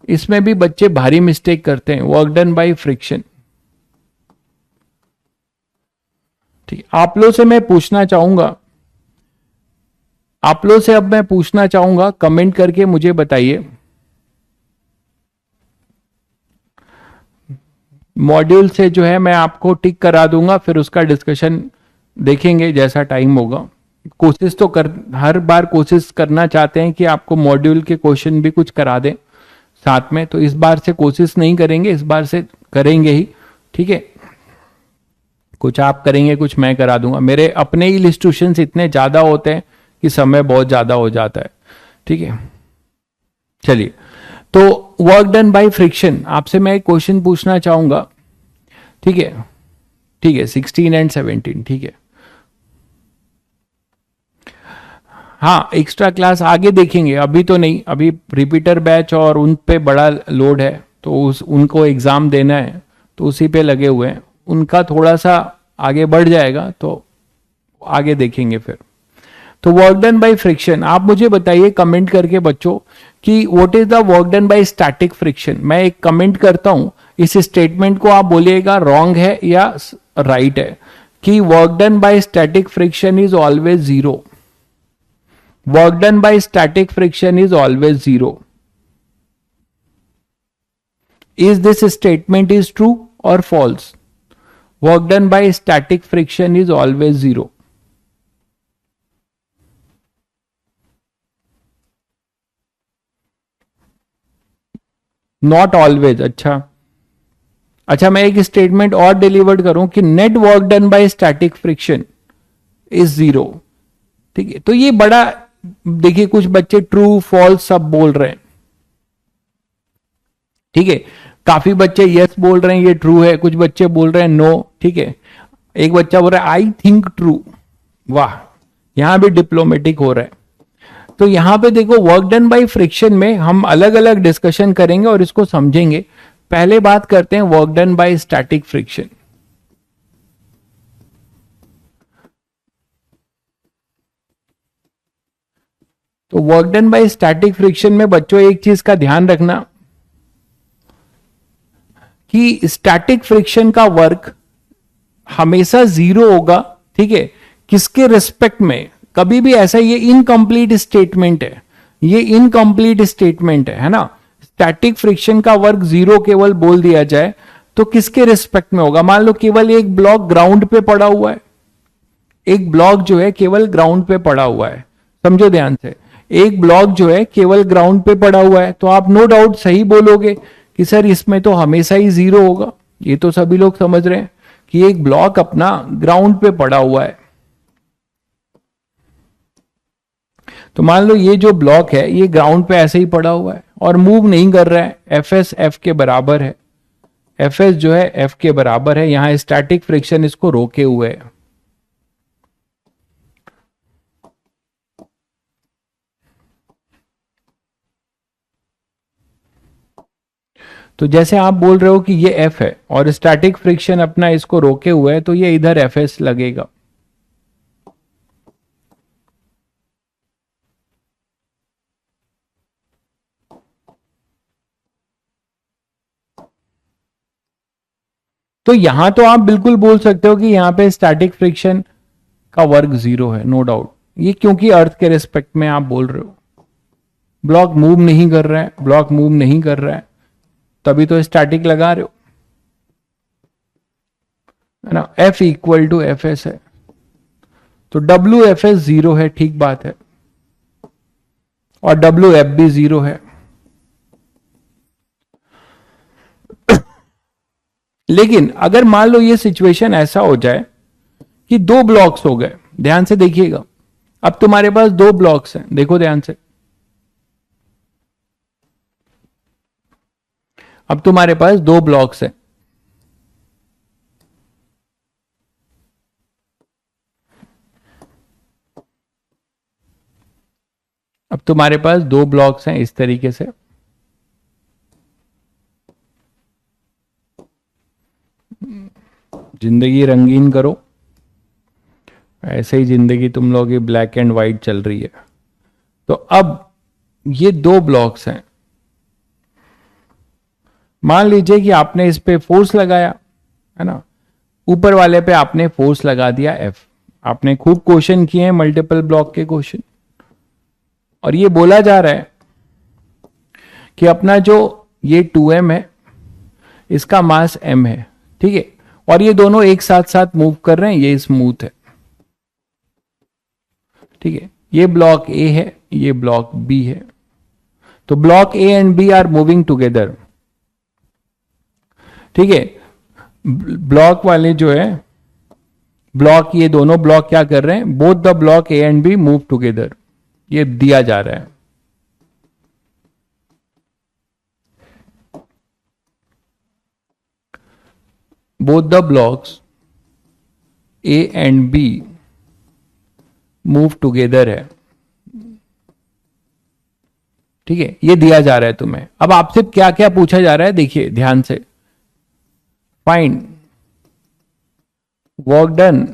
इसमें भी बच्चे भारी मिस्टेक करते हैं, वर्क डन बाय फ्रिक्शन। ठीक, आप लोग से मैं पूछना चाहूंगा, आप लोग से अब मैं पूछना चाहूंगा, कमेंट करके मुझे बताइए, मॉड्यूल से जो है मैं आपको टिक करा दूंगा, फिर उसका डिस्कशन देखेंगे जैसा टाइम होगा। कोशिश तो हर बार कोशिश करना चाहते हैं कि आपको मॉड्यूल के क्वेश्चन भी कुछ करा दें साथ में, तो इस बार से कोशिश नहीं करेंगे, इस बार से करेंगे ही। ठीक है, कुछ आप करेंगे, कुछ मैं करा दूंगा। मेरे अपने ही इलस्ट्रेशंस इतने ज्यादा होते हैं कि समय बहुत ज्यादा हो जाता है। ठीक है, चलिए, तो वर्क डन बाय फ्रिक्शन, आपसे मैं एक क्वेश्चन पूछना चाहूंगा। ठीक है, ठीक है, 16 एंड 17। ठीक है, हाँ एक्स्ट्रा क्लास आगे देखेंगे, अभी तो नहीं, अभी रिपीटर बैच और उन पे बड़ा लोड है, तो उनको एग्जाम देना है, तो उसी पे लगे हुए हैं। उनका थोड़ा सा आगे बढ़ जाएगा तो आगे देखेंगे फिर। तो वर्क डन बाय फ्रिक्शन, आप मुझे बताइए कमेंट करके बच्चों कि what is the work done by static friction. मैं एक कमेंट करता हूं, इस स्टेटमेंट को आप बोलिएगा रॉन्ग है या राइट है, कि work done by static friction is always zero. Work done by static friction is always zero. Is this statement is true और false? Work done by static friction is always zero. Not always. अच्छा अच्छा, मैं एक स्टेटमेंट और डिलीवर्ड करूं कि net work done by static friction is zero. ठीक है, तो ये बड़ा, देखिए कुछ बच्चे ट्रू फॉल्स सब बोल रहे हैं। ठीक है, काफी बच्चे यस बोल रहे हैं ये ट्रू है, कुछ बच्चे बोल रहे हैं नो। ठीक है, एक बच्चा बोल रहा है आई थिंक ट्रू। वाह, यहां भी डिप्लोमेटिक हो रहा है। तो यहां पे देखो वर्क डन बाय फ्रिक्शन में हम अलग अलग डिस्कशन करेंगे और इसको समझेंगे। पहले बात करते हैं work done by static friction. तो work done by static friction में बच्चों एक चीज का ध्यान रखना कि स्टैटिक फ्रिक्शन का वर्क हमेशा जीरो होगा। ठीक है, किसके रिस्पेक्ट में? कभी भी ऐसा, ये इनकम्प्लीट स्टेटमेंट है, ये इनकम्प्लीट स्टेटमेंट है ना। स्टैटिक फ्रिक्शन का वर्क जीरो केवल बोल दिया जाए तो किसके रिस्पेक्ट में होगा? मान लो केवल एक ब्लॉक ग्राउंड पे पड़ा हुआ है, एक ब्लॉक जो है केवल ग्राउंड पे पड़ा हुआ है, समझो ध्यान से, एक ब्लॉक जो है केवल ग्राउंड पे पड़ा हुआ है, तो आप नो डाउट सही बोलोगे कि सर इसमें तो हमेशा ही जीरो होगा। ये तो सभी लोग समझ रहे हैं कि एक ब्लॉक अपना ग्राउंड पे पड़ा हुआ है। तो मान लो ये जो ब्लॉक है ये ग्राउंड पे ऐसे ही पड़ा हुआ है और मूव नहीं कर रहा है, एफ एस एफ के बराबर है, एफ एस जो है एफ के बराबर है, यहां स्टैटिक फ्रिक्शन इसको रोके हुए है। तो जैसे आप बोल रहे हो कि ये एफ है और स्टैटिक फ्रिक्शन अपना इसको रोके हुए है, तो ये इधर एफ एस लगेगा। तो यहां तो आप बिल्कुल बोल सकते हो कि यहां पे स्टैटिक फ्रिक्शन का वर्क जीरो है, नो डाउट। ये क्योंकि अर्थ के रिस्पेक्ट में आप बोल रहे हो, ब्लॉक मूव नहीं कर रहा है, ब्लॉक मूव नहीं कर रहा है, तभी तो स्टैटिक लगा रहे हो, है ना। F equal to F S है, तो डब्ल्यू एफ एस जीरो है, ठीक बात है, और डब्ल्यू एफ भी जीरो है। लेकिन अगर मान लो ये सिचुएशन ऐसा हो जाए कि दो ब्लॉक्स हो गए, ध्यान से देखिएगा, अब तुम्हारे पास दो ब्लॉक्स हैं, देखो ध्यान से, अब तुम्हारे पास दो ब्लॉक्स हैं। अब तुम्हारे पास दो ब्लॉक्स हैं इस तरीके से, जिंदगी रंगीन करो, ऐसे ही जिंदगी तुम लोग की ब्लैक एंड व्हाइट चल रही है। तो अब ये दो ब्लॉक्स हैं, मान लीजिए कि आपने इस पे फोर्स लगाया, है ना, ऊपर वाले पे आपने फोर्स लगा दिया एफ। आपने खूब क्वेश्चन किए हैं, मल्टीपल ब्लॉक के क्वेश्चन, और ये बोला जा रहा है कि अपना जो ये 2m है इसका मास m है। ठीक है, और ये दोनों एक साथ साथ मूव कर रहे हैं, ये स्मूथ है। ठीक है, ये ब्लॉक ए है, ये ब्लॉक बी है, तो block A and B are moving together. ठीक है, ब्लॉक वाले जो है ब्लॉक, ये दोनों ब्लॉक क्या कर रहे हैं, both the block A and B move together, ये दिया जा रहा है। Both the blocks A and B move together है। ठीक है, ये दिया जा रहा है तुम्हें। अब आपसे क्या क्या पूछा जा रहा है, देखिए ध्यान से, find work done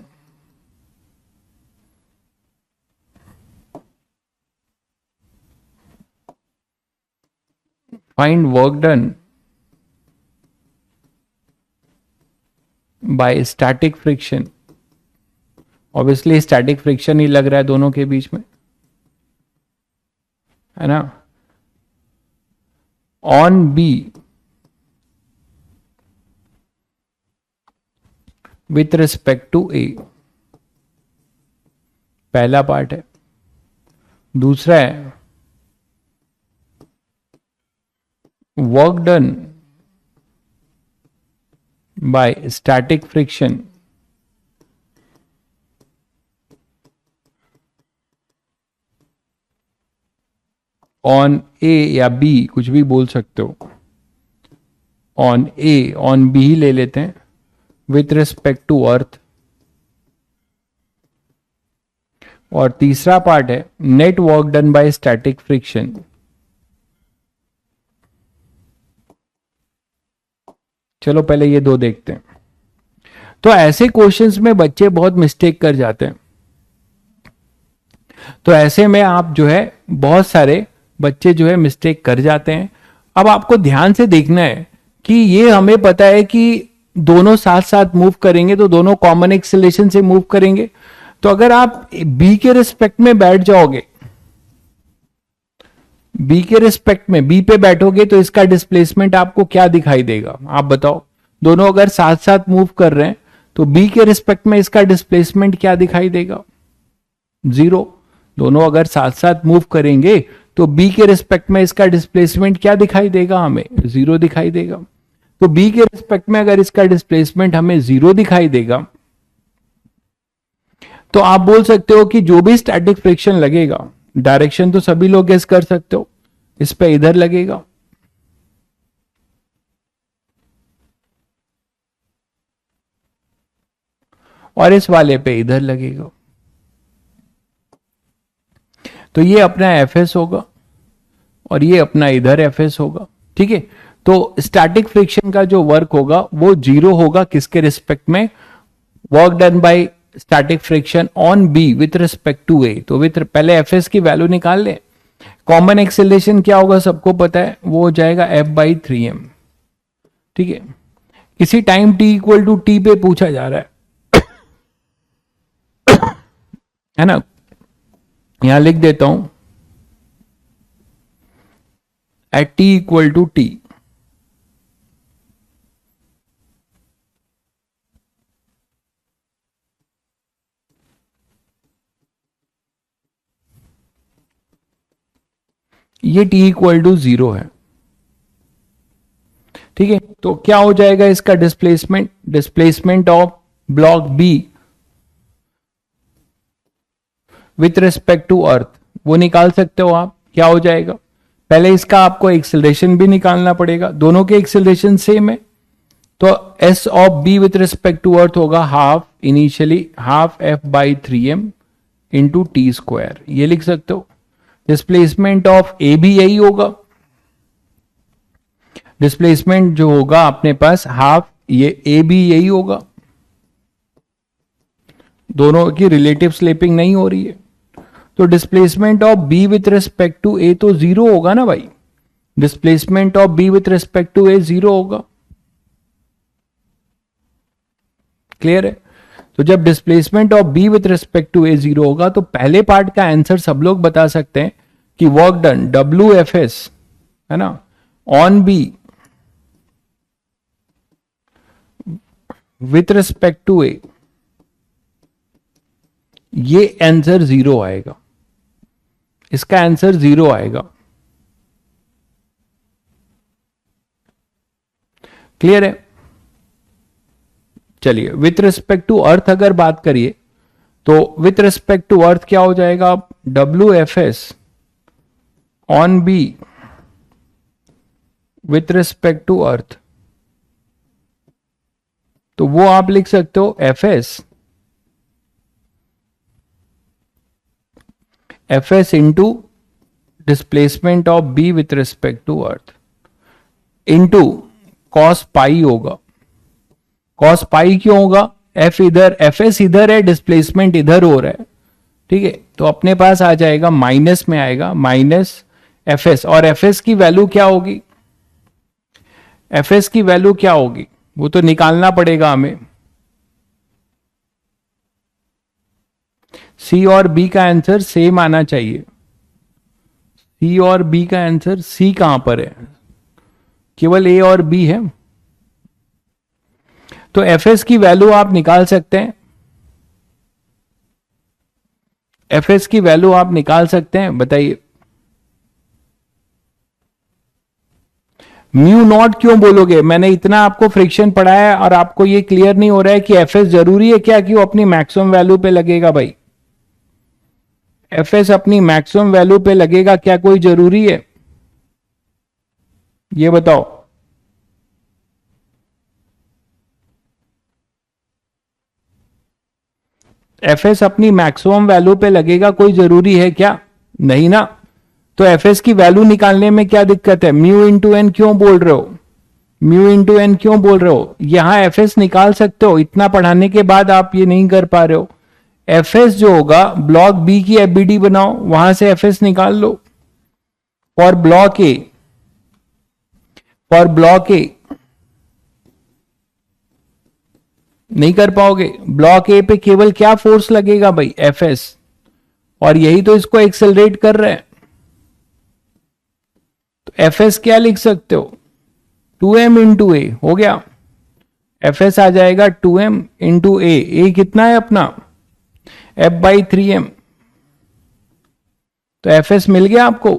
find work done by static friction, obviously static friction ही लग रहा है दोनों के बीच में, है ना, on B with respect to A, पहला पार्ट है। दूसरा है work done by static friction on A या बी, कुछ भी बोल सकते हो, ऑन ए, ऑन बी ही ले लेते हैं, विथ रिस्पेक्ट टू अर्थ। और तीसरा पार्ट है net work done by static friction. चलो पहले ये दो देखते हैं। तो ऐसे क्वेश्चंस में बच्चे बहुत मिस्टेक कर जाते हैं। तो ऐसे में आप जो है बहुत सारे बच्चे जो है मिस्टेक कर जाते हैं। अब आपको ध्यान से देखना है कि ये हमें पता है कि दोनों साथ साथ मूव करेंगे तो दोनों कॉमन एक्सेलरेशन से मूव करेंगे। तो अगर आप बी के रिस्पेक्ट में बैठ जाओगे, बी के रिस्पेक्ट में बी पे बैठोगे तो इसका डिस्प्लेसमेंट आपको क्या दिखाई देगा, आप बताओ। दोनों अगर साथ साथ मूव कर रहे हैं तो बी के रिस्पेक्ट में इसका डिस्प्लेसमेंट क्या दिखाई देगा, 0। दोनों अगर साथ साथ मूव करेंगे तो बी के रिस्पेक्ट में इसका डिस्प्लेसमेंट क्या दिखाई देगा, हमें 0 दिखाई देगा। तो बी के रिस्पेक्ट में अगर इसका डिस्प्लेसमेंट हमें 0 दिखाई देगा तो आप बोल सकते हो कि जो भी स्टैटिक फ्रिक्शन लगेगा, डायरेक्शन तो सभी लोग गेस कर सकते हो, इस पे इधर लगेगा, और इस वाले पे इधर लगेगा। तो ये अपना एफएस होगा और ये अपना इधर एफएस होगा, ठीक है। तो स्टैटिक फ्रिक्शन का जो वर्क होगा वो 0 होगा, किसके रिस्पेक्ट में, work done by static friction on B with respect to A. तो विथ पहले एफएस की वैल्यू निकाल ले। कॉमन एक्सेलरेशन क्या होगा सबको पता है, वो हो जाएगा F/3m, ठीक है। किसी time t equal to T पे पूछा जा रहा है ना, यहां लिख देता हूं at t equal to T. ये t इक्वल टू 0 है, ठीक है। तो क्या हो जाएगा इसका displacement, displacement of block B with respect to earth, वो निकाल सकते हो आप। क्या हो जाएगा, पहले इसका आपको एक्सेलरेशन भी निकालना पड़ेगा, दोनों के एक्सेलरेशन सेम है। तो S of B with respect to earth होगा half, initially half F/3m into T square, ये लिख सकते हो। डिस्प्लेसमेंट ऑफ ए भी यही होगा, डिस्प्लेसमेंट जो होगा अपने पास हाफ, ये ए भी यही होगा। दोनों की रिलेटिव स्लेपिंग नहीं हो रही है, तो displacement of B with respect to A तो 0 होगा ना भाई। Displacement of B with respect to A 0 होगा, क्लियर है। तो जब displacement of B with respect to A 0 होगा तो पहले पार्ट का आंसर सब लोग बता सकते हैं कि वर्क डन WFS, है ना, on B with respect to A, ये आंसर 0 आएगा, इसका आंसर 0 आएगा, क्लियर है। चलिए विथ रिस्पेक्ट टू अर्थ अगर बात करिए तो विथ रिस्पेक्ट टू अर्थ क्या हो जाएगा, WFS on B with respect to earth, तो वो आप लिख सकते हो FS into displacement of B with respect to earth into cos pi होगा। कॉस पाई क्यों होगा, एफ इधर, एफएस इधर है, डिस्प्लेसमेंट इधर हो रहा है, ठीक है। तो अपने पास आ जाएगा माइनस में आएगा माइनस एफएस, और एफएस की वैल्यू क्या होगी, एफएस की वैल्यू क्या होगी वो तो निकालना पड़ेगा हमें, सी और बी का आंसर सेम आना चाहिए। सी और बी का आंसर, सी कहां पर है, केवल ए और बी है। तो एफएस की वैल्यू आप निकाल सकते हैं, एफएस की वैल्यू आप निकाल सकते हैं, बताइए। म्यू नॉट क्यों बोलोगे, मैंने इतना आपको फ्रिक्शन पढ़ाया और आपको ये क्लियर नहीं हो रहा है कि एफएस जरूरी है क्या कि वो अपनी मैक्सिमम वैल्यू पे लगेगा। भाई एफएस अपनी मैक्सिमम वैल्यू पे लगेगा क्या, कोई जरूरी है, ये बताओ। एफएस अपनी मैक्सिमम वैल्यू पे लगेगा कोई जरूरी है क्या, नहीं ना। तो एफएस की वैल्यू निकालने में क्या दिक्कत है, म्यू इंटू एन क्यों बोल रहे हो, म्यू इंटू एन क्यों बोल रहे हो, यहां एफएस निकाल सकते हो, इतना पढ़ाने के बाद आप ये नहीं कर पा रहे हो। एफएस जो होगा, ब्लॉक बी की एफबीडी बनाओ, वहां से एफएस निकाल लो। For block A, for block A नहीं कर पाओगे। ब्लॉक ए पे केवल क्या फोर्स लगेगा भाई, एफएस, और यही तो इसको एक्सेलरेट कर रहा है। तो एफएस क्या लिख सकते हो, 2m इंटू ए हो गया, एफएस आ जाएगा 2m इंटू ए कितना है अपना, F/3m। तो एफएस मिल गया आपको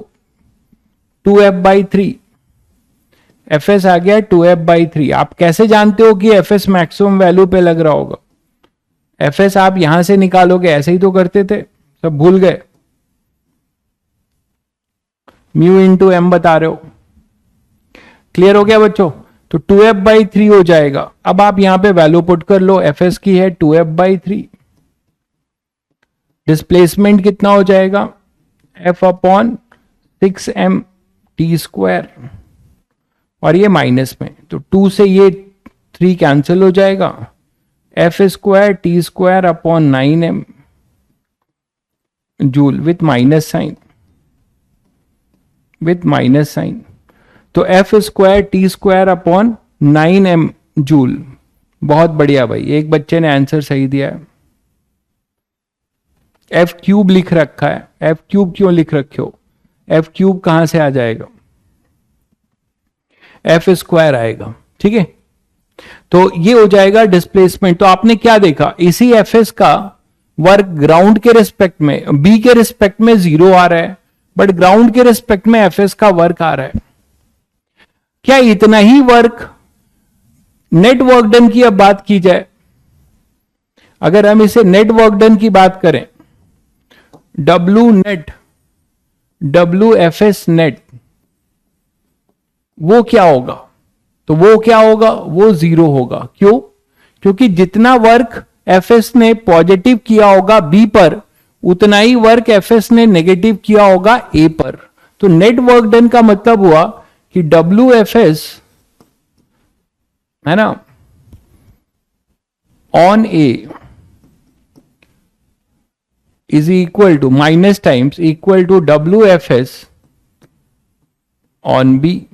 2F/3, एफएस आ गया 2F/3। आप कैसे जानते हो कि एफएस मैक्सिमम वैल्यू पे लग रहा होगा, एफएस आप यहां से निकालोगे, ऐसे ही तो करते थे, सब भूल गए। म्यू इंटू एम बता रहे हो, क्लियर हो गया बच्चों। तो 2F/3 हो जाएगा। अब आप यहां पे वैल्यू पुट कर लो, एफएस की है 2F/3, डिस्प्लेसमेंट कितना हो जाएगा, F/6m² और ये माइनस में, तो 2 से ये 3 कैंसिल हो जाएगा, F²T²/9m joule with minus sign, with minus sign. तो F²T²/9m जूल। बहुत बढ़िया भाई, एक बच्चे ने आंसर सही दिया है। F³ लिख रखा है, F³ क्यों लिख रखे हो, F³ कहां से आ जाएगा, F² आएगा, ठीक है। तो ये हो जाएगा डिस्प्लेसमेंट। तो आपने क्या देखा, इसी एफएस का वर्क ग्राउंड के रिस्पेक्ट में, बी के रिस्पेक्ट में 0 आ रहा है, बट ग्राउंड के रिस्पेक्ट में एफएस का वर्क आ रहा है। क्या इतना ही वर्क, नेट वर्क डन की अब बात की जाए, अगर हम इसे नेट वर्क डन की बात करें, W नेट, WFS नेट, वो क्या होगा, तो वो क्या होगा, वो 0 होगा। क्यों, क्योंकि जितना वर्क एफएस ने पॉजिटिव किया होगा बी पर, उतना ही वर्क एफएस ने नेगेटिव किया होगा ए पर। तो नेट वर्क डन का मतलब हुआ कि WFS है ना on A is equal to minus times equal to WFS on B.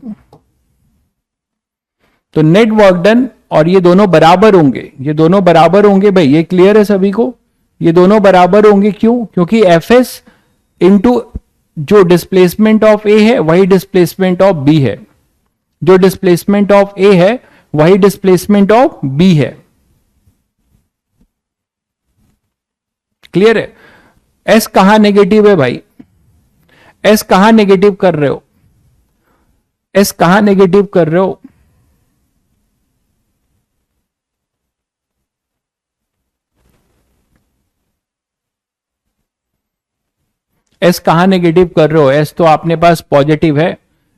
तो नेट वर्क डन, और ये दोनों बराबर होंगे, ये दोनों बराबर होंगे भाई, ये क्लियर है सभी को, ये दोनों बराबर होंगे। क्यों, क्योंकि एफएस इंटू जो डिस्प्लेसमेंट ऑफ ए है वही डिस्प्लेसमेंट ऑफ बी है, जो डिस्प्लेसमेंट ऑफ ए है वही डिस्प्लेसमेंट ऑफ बी है। क्लियर है। एस कहां नेगेटिव है भाई, एस कहां नेगेटिव कर रहे हो, एस कहां नेगेटिव कर रहे हो, एस कहां नेगेटिव कर रहे हो, एस तो आपने पास पॉजिटिव है,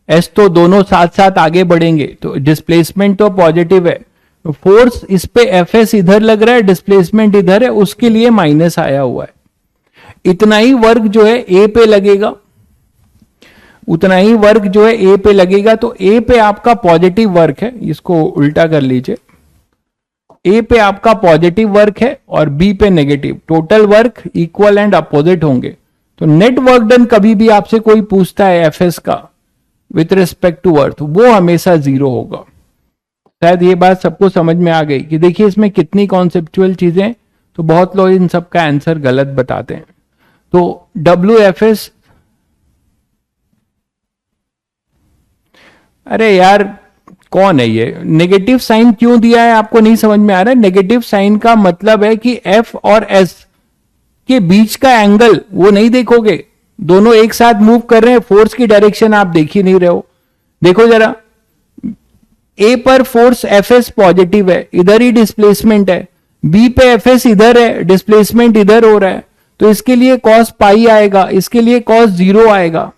एस तो दोनों साथ साथ आगे बढ़ेंगे, तो डिस्प्लेसमेंट तो पॉजिटिव है, फोर्स इस पे एफएस इधर लग रहा है, डिस्प्लेसमेंट इधर है, उसके लिए माइनस आया हुआ है। इतना ही वर्क जो है ए पे लगेगा, उतना ही वर्क जो है ए पे लगेगा। तो ए पे आपका पॉजिटिव वर्क है, इसको उल्टा कर लीजिए, ए पे आपका पॉजिटिव वर्क है और बी पे negative, total work equal and opposite होंगे। तो नेट वर्क डन कभी भी आपसे कोई पूछता है एफएस का विथ रिस्पेक्ट टू अर्थ, वो हमेशा 0 होगा। शायद ये बात सबको समझ में आ गई कि देखिए इसमें कितनी कॉन्सेप्चुअल चीजें, तो बहुत लोग इन सब का आंसर गलत बताते हैं। तो WFS, अरे यार कौन है ये, नेगेटिव साइन क्यों दिया है आपको नहीं समझ में आ रहा है? नेगेटिव साइन का मतलब है कि F और S के बीच का एंगल वो नहीं देखोगे, दोनों एक साथ मूव कर रहे हैं, फोर्स की डायरेक्शन आप देख ही नहीं रहे हो। देखो जरा, ए पर फोर्स Fs पॉजिटिव है, इधर ही डिस्प्लेसमेंट है, बी पे Fs इधर है, डिस्प्लेसमेंट इधर हो रहा है, तो इसके लिए कॉस पाई आएगा, इसके लिए कॉस 0 आएगा।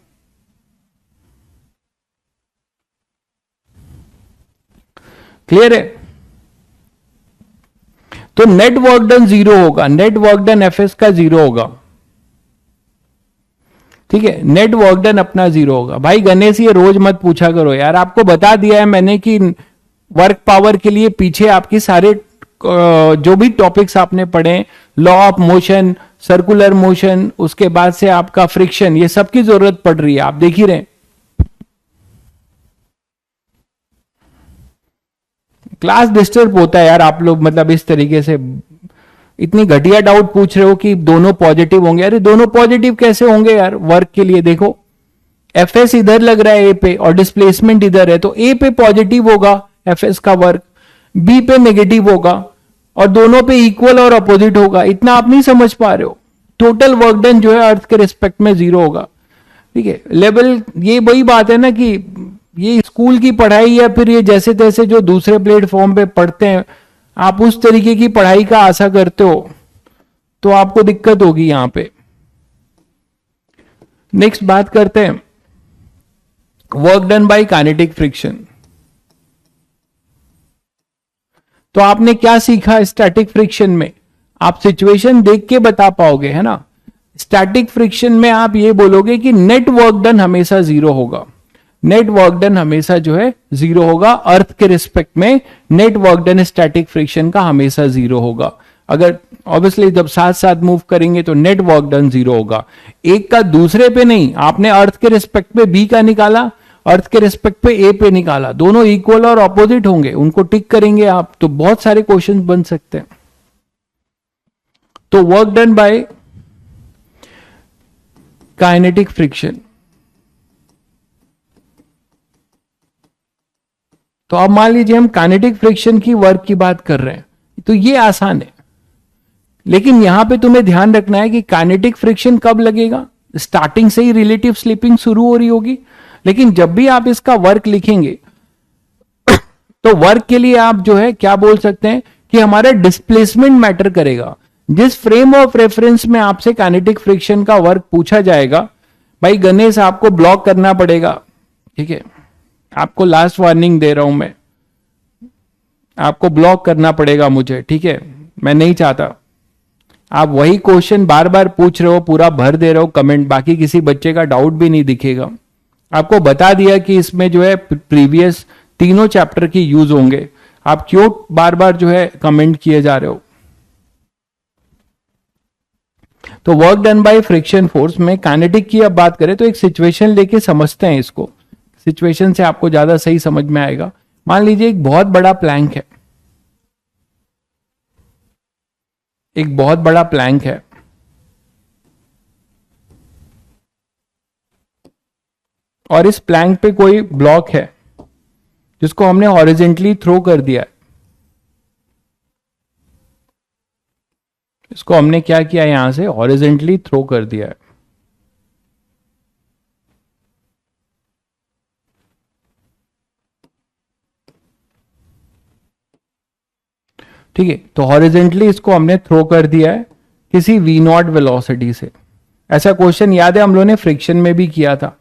क्लियर है? तो नेट वर्क डन 0 होगा, नेट वर्क डन Fs का 0 होगा, ठीक है, नेट वर्क डन अपना 0 होगा। भाई गणेश ये रोज मत पूछा करो यार, आपको बता दिया है मैंने कि वर्क पावर के लिए पीछे आपकी सारे जो भी टॉपिक्स आपने पढ़े, law of motion, circular motion, उसके बाद से आपका फ्रिक्शन, ये सब की जरूरत पड़ रही है, आप देख ही रहे। क्लास डिस्टर्ब होता है यार, आप लोग मतलब इस तरीके से इतनी घटिया डाउट पूछ रहे हो कि दोनों पॉजिटिव होंगे। अरे दोनों पॉजिटिव कैसे होंगे यार वर्क के लिए? देखो Fs इधर लग रहा है ए पे और डिस्प्लेसमेंट इधर है, तो ए पे पॉजिटिव होगा Fs का वर्क, बी पे नेगेटिव होगा, और दोनों पे इक्वल और अपोजिट होगा। इतना आप नहीं समझ पा रहे हो? टोटल वर्क डन जो है अर्थ के रिस्पेक्ट में 0 होगा, ठीक है। लेवल, ये वही बात है ना कि ये स्कूल की पढ़ाई या फिर ये जैसे तैसे जो दूसरे प्लेटफॉर्म पे पढ़ते हैं, आप उस तरीके की पढ़ाई का आशा करते हो तो आपको दिक्कत होगी यहां पे। नेक्स्ट बात करते हैं work done by kinetic friction. तो आपने क्या सीखा स्टैटिक फ्रिक्शन में? आप सिचुएशन देख के बता पाओगे, है ना। स्टैटिक फ्रिक्शन में आप ये बोलोगे कि नेट वर्क डन हमेशा 0 होगा, नेट वर्क डन हमेशा जो है 0 होगा, अर्थ के रिस्पेक्ट में net work done static friction का हमेशा 0 होगा। अगर ऑब्वियसली जब साथ साथ मूव करेंगे तो नेट वर्क डन 0 होगा, एक का दूसरे पे नहीं। आपने अर्थ के रिस्पेक्ट पे बी का निकाला, अर्थ के रिस्पेक्ट पे ए पे निकाला, दोनों इक्वल और ऑपोजिट होंगे, उनको टिक करेंगे आप, तो बहुत सारे क्वेश्चन बन सकते हैं। तो work done by kinetic friction. तो अब मान लीजिए हम काइनेटिक फ्रिक्शन की वर्क की बात कर रहे हैं, तो ये आसान है, लेकिन यहां पे तुम्हें ध्यान रखना है कि काइनेटिक फ्रिक्शन कब लगेगा? स्टार्टिंग से ही रिलेटिव स्लिपिंग शुरू हो रही होगी, लेकिन जब भी आप इसका वर्क लिखेंगे तो वर्क के लिए आप जो है क्या बोल सकते हैं कि हमारा डिस्प्लेसमेंट मैटर करेगा। जिस फ्रेम ऑफ रेफरेंस में आपसे काइनेटिक फ्रिक्शन का वर्क पूछा जाएगा, भाई गणेश आपको ब्लॉक करना पड़ेगा, ठीक है, आपको लास्ट वार्निंग दे रहा हूं मैं, आपको ब्लॉक करना पड़ेगा मुझे, ठीक है, मैं नहीं चाहता आप वही क्वेश्चन बार बार पूछ रहे हो, पूरा भर दे रहे हो कमेंट, बाकी किसी बच्चे का डाउट भी नहीं दिखेगा। आपको बता दिया कि इसमें जो है प्रीवियस तीनों चैप्टर की यूज होंगे, आप क्यों बार बार जो है कमेंट किए जा रहे हो? तो work done by friction force में काइनेटिक की अब बात करें तो एक सिचुएशन लेके समझते हैं इसको, सिचुएशन से आपको ज्यादा सही समझ में आएगा। मान लीजिए एक बहुत बड़ा प्लैंक है, एक बहुत बड़ा प्लैंक है, और इस प्लैंक पे कोई ब्लॉक है जिसको हमने हॉरिजेंटली थ्रो कर दिया है। इसको हमने क्या किया, यहां से हॉरिजेंटली थ्रो कर दिया है, ठीक है। तो हॉरिजेंटली इसको हमने थ्रो कर दिया है किसी V0 वेलोसिटी से। ऐसा क्वेश्चन याद है हम लोगों ने फ्रिक्शन में भी किया था,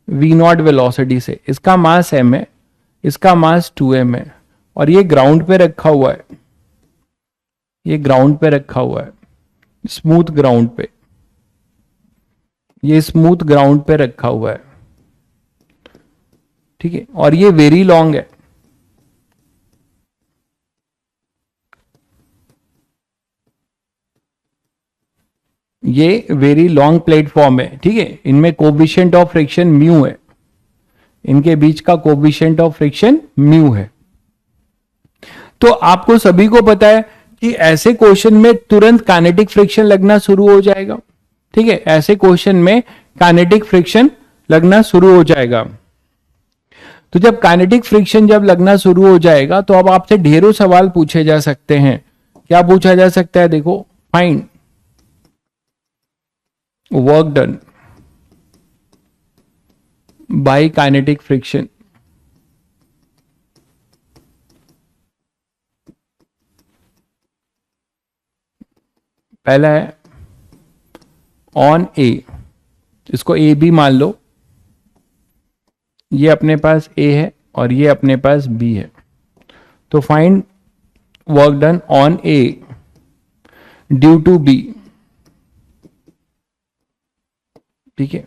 V0 वेलोसिटी से। इसका मास m है, इसका मास 2m है, और ये ग्राउंड पे रखा हुआ है, ये ग्राउंड पे रखा हुआ है, स्मूथ ग्राउंड पे, ये स्मूथ ग्राउंड पे रखा हुआ है, ठीक है, और ये वेरी लॉन्ग है, ये वेरी लॉन्ग प्लेटफॉर्म है, ठीक है। इनमें कोफिशिएंट ऑफ फ्रिक्शन म्यू है, इनके बीच का कोफिशिएंट ऑफ फ्रिक्शन म्यू है। तो आपको सभी को पता है कि ऐसे क्वेश्चन में तुरंत काइनेटिक फ्रिक्शन लगना शुरू हो जाएगा। ठीक है, ऐसे क्वेश्चन में काइनेटिक फ्रिक्शन लगना शुरू हो जाएगा। तो जब काइनेटिक फ्रिक्शन जब लगना शुरू हो जाएगा तो अब आपसे ढेरों सवाल पूछे जा सकते हैं। क्या पूछा जा सकता है? देखो, find work done by kinetic friction. पहला है ऑन ए, इसको ए बी मान लो, ये अपने पास ए है और ये अपने पास बी है। तो find work done on A due to B. ठीक है,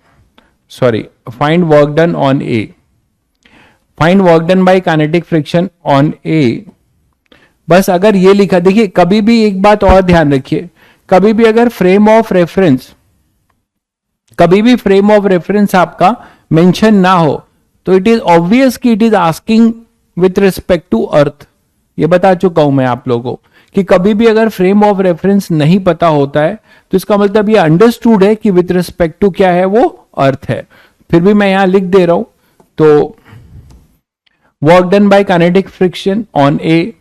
sorry, find work done on A, find work done by kinetic friction on A. बस अगर ये लिखा, देखिए कभी भी एक बात और ध्यान रखिए, कभी भी अगर फ्रेम ऑफ रेफरेंस, कभी भी फ्रेम ऑफ रेफरेंस आपका मेंशन ना हो तो इट इज ऑब्वियस कि it is asking with respect to earth. ये बता चुका हूं मैं आप लोगों को कि कभी भी अगर फ्रेम ऑफ रेफरेंस नहीं पता होता है तो इसका मतलब ये अंडरस्टूड है कि विथ रिस्पेक्ट टू क्या है, वो अर्थ है। फिर भी मैं यहां लिख दे रहा हूं, तो work done by kinetic friction on A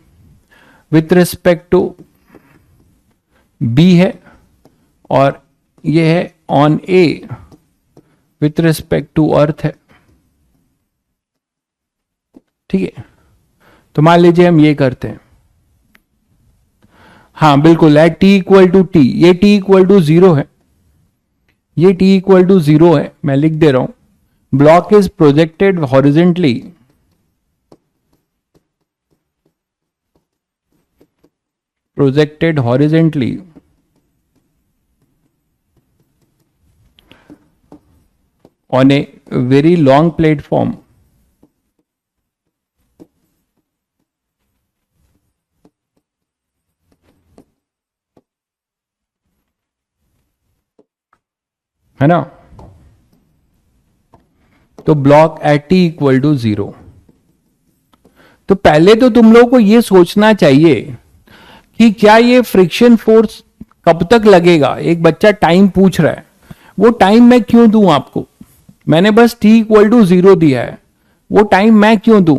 with respect to B है और ये है on A with respect to earth है। ठीक है, तो मान लीजिए हम ये करते हैं, हाँ बिल्कुल, at t equal to T, ये टी इक्वल टू 0 है, ये टी इक्वल टू 0 है। मैं लिख दे रहा हूं, block is projected horizontally, projected horizontally on a very long platform है ना। तो block at t equal to 0। तो पहले तो तुम लोगों को यह सोचना चाहिए कि क्या ये फ्रिक्शन फोर्स कब तक लगेगा। एक बच्चा टाइम पूछ रहा है, वो टाइम मैं क्यों दूं आपको? मैंने बस t इक्वल टू 0 दिया है, वो टाइम मैं क्यों दूं?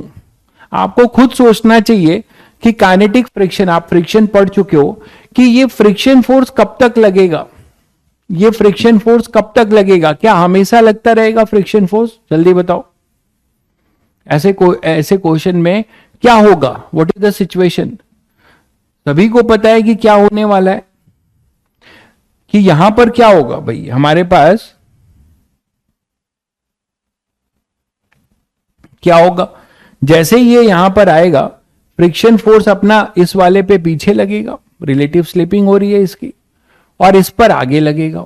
आपको खुद सोचना चाहिए कि काइनेटिक फ्रिक्शन, आप फ्रिक्शन पढ़ चुके हो, कि ये फ्रिक्शन फोर्स कब तक लगेगा, ये फ्रिक्शन फोर्स कब तक लगेगा? क्या हमेशा लगता रहेगा फ्रिक्शन फोर्स? जल्दी बताओ। ऐसे क्वेश्चन में क्या होगा, व्हाट इज द सिचुएशन? सभी को पता है कि क्या होने वाला है, कि यहां पर क्या होगा भाई, हमारे पास क्या होगा, जैसे ये यहां पर आएगा फ्रिक्शन फोर्स अपना इस वाले पे पीछे लगेगा, रिलेटिव स्लिपिंग हो रही है इसकी, और इस पर आगे लगेगा,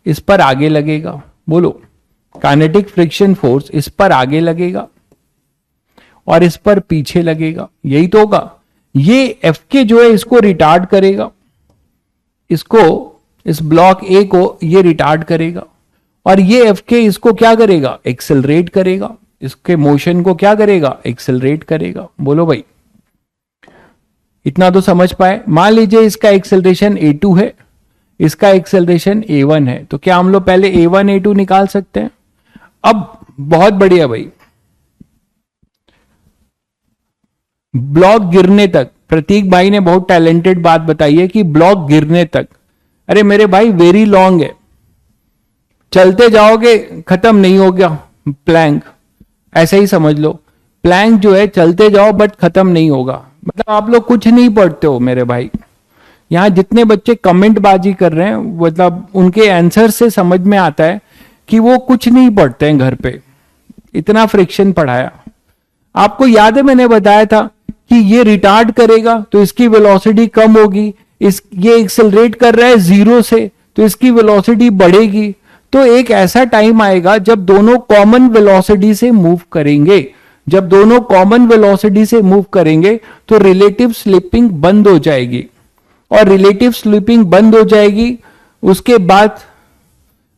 इस पर आगे लगेगा। बोलो, काइनेटिक फ्रिक्शन फोर्स इस पर आगे लगेगा और इस पर पीछे लगेगा, यही तो होगा। ये एफ के जो है इसको रिटार्ड करेगा, इसको, इस ब्लॉक ए को ये रिटार्ड करेगा, और ये एफ के इसको क्या करेगा, एक्सेलरेट करेगा, इसके मोशन को क्या करेगा, एक्सेलरेट करेगा। बोलो भाई, इतना तो समझ पाए। मान लीजिए इसका एक्सेलरेशन a2 है, इसका एक्सेलरेशन a1 है, तो क्या हम लोग पहले a1 a2 निकाल सकते हैं? अब बहुत बढ़िया भाई, ब्लॉक गिरने तक, प्रतीक भाई ने बहुत टैलेंटेड बात बताई है कि ब्लॉक गिरने तक, अरे मेरे भाई वेरी लॉन्ग है, चलते जाओगे खत्म नहीं हो गया प्लैंक, ऐसा ही समझ लो। प्लैंक जो है चलते जाओ बट खत्म नहीं होगा। मतलब आप लोग कुछ नहीं पढ़ते हो मेरे भाई। यहां जितने बच्चे कमेंट बाजी कर रहे हैं, मतलब उनके आंसर से समझ में आता है कि वो कुछ नहीं पढ़ते हैं घर पे। इतना फ्रिक्शन पढ़ाया आपको, याद है मैंने बताया था कि ये रिटार्ड करेगा तो इसकी वेलोसिटी कम होगी, ये एक्सेलरेट कर रहा है 0 से तो इसकी वेलोसिटी बढ़ेगी। तो एक ऐसा टाइम आएगा जब दोनों कॉमन वेलोसिटी से मूव करेंगे, जब दोनों कॉमन वेलोसिटी से मूव करेंगे तो रिलेटिव स्लिपिंग बंद हो जाएगी, और रिलेटिव स्लिपिंग बंद हो जाएगी उसके बाद,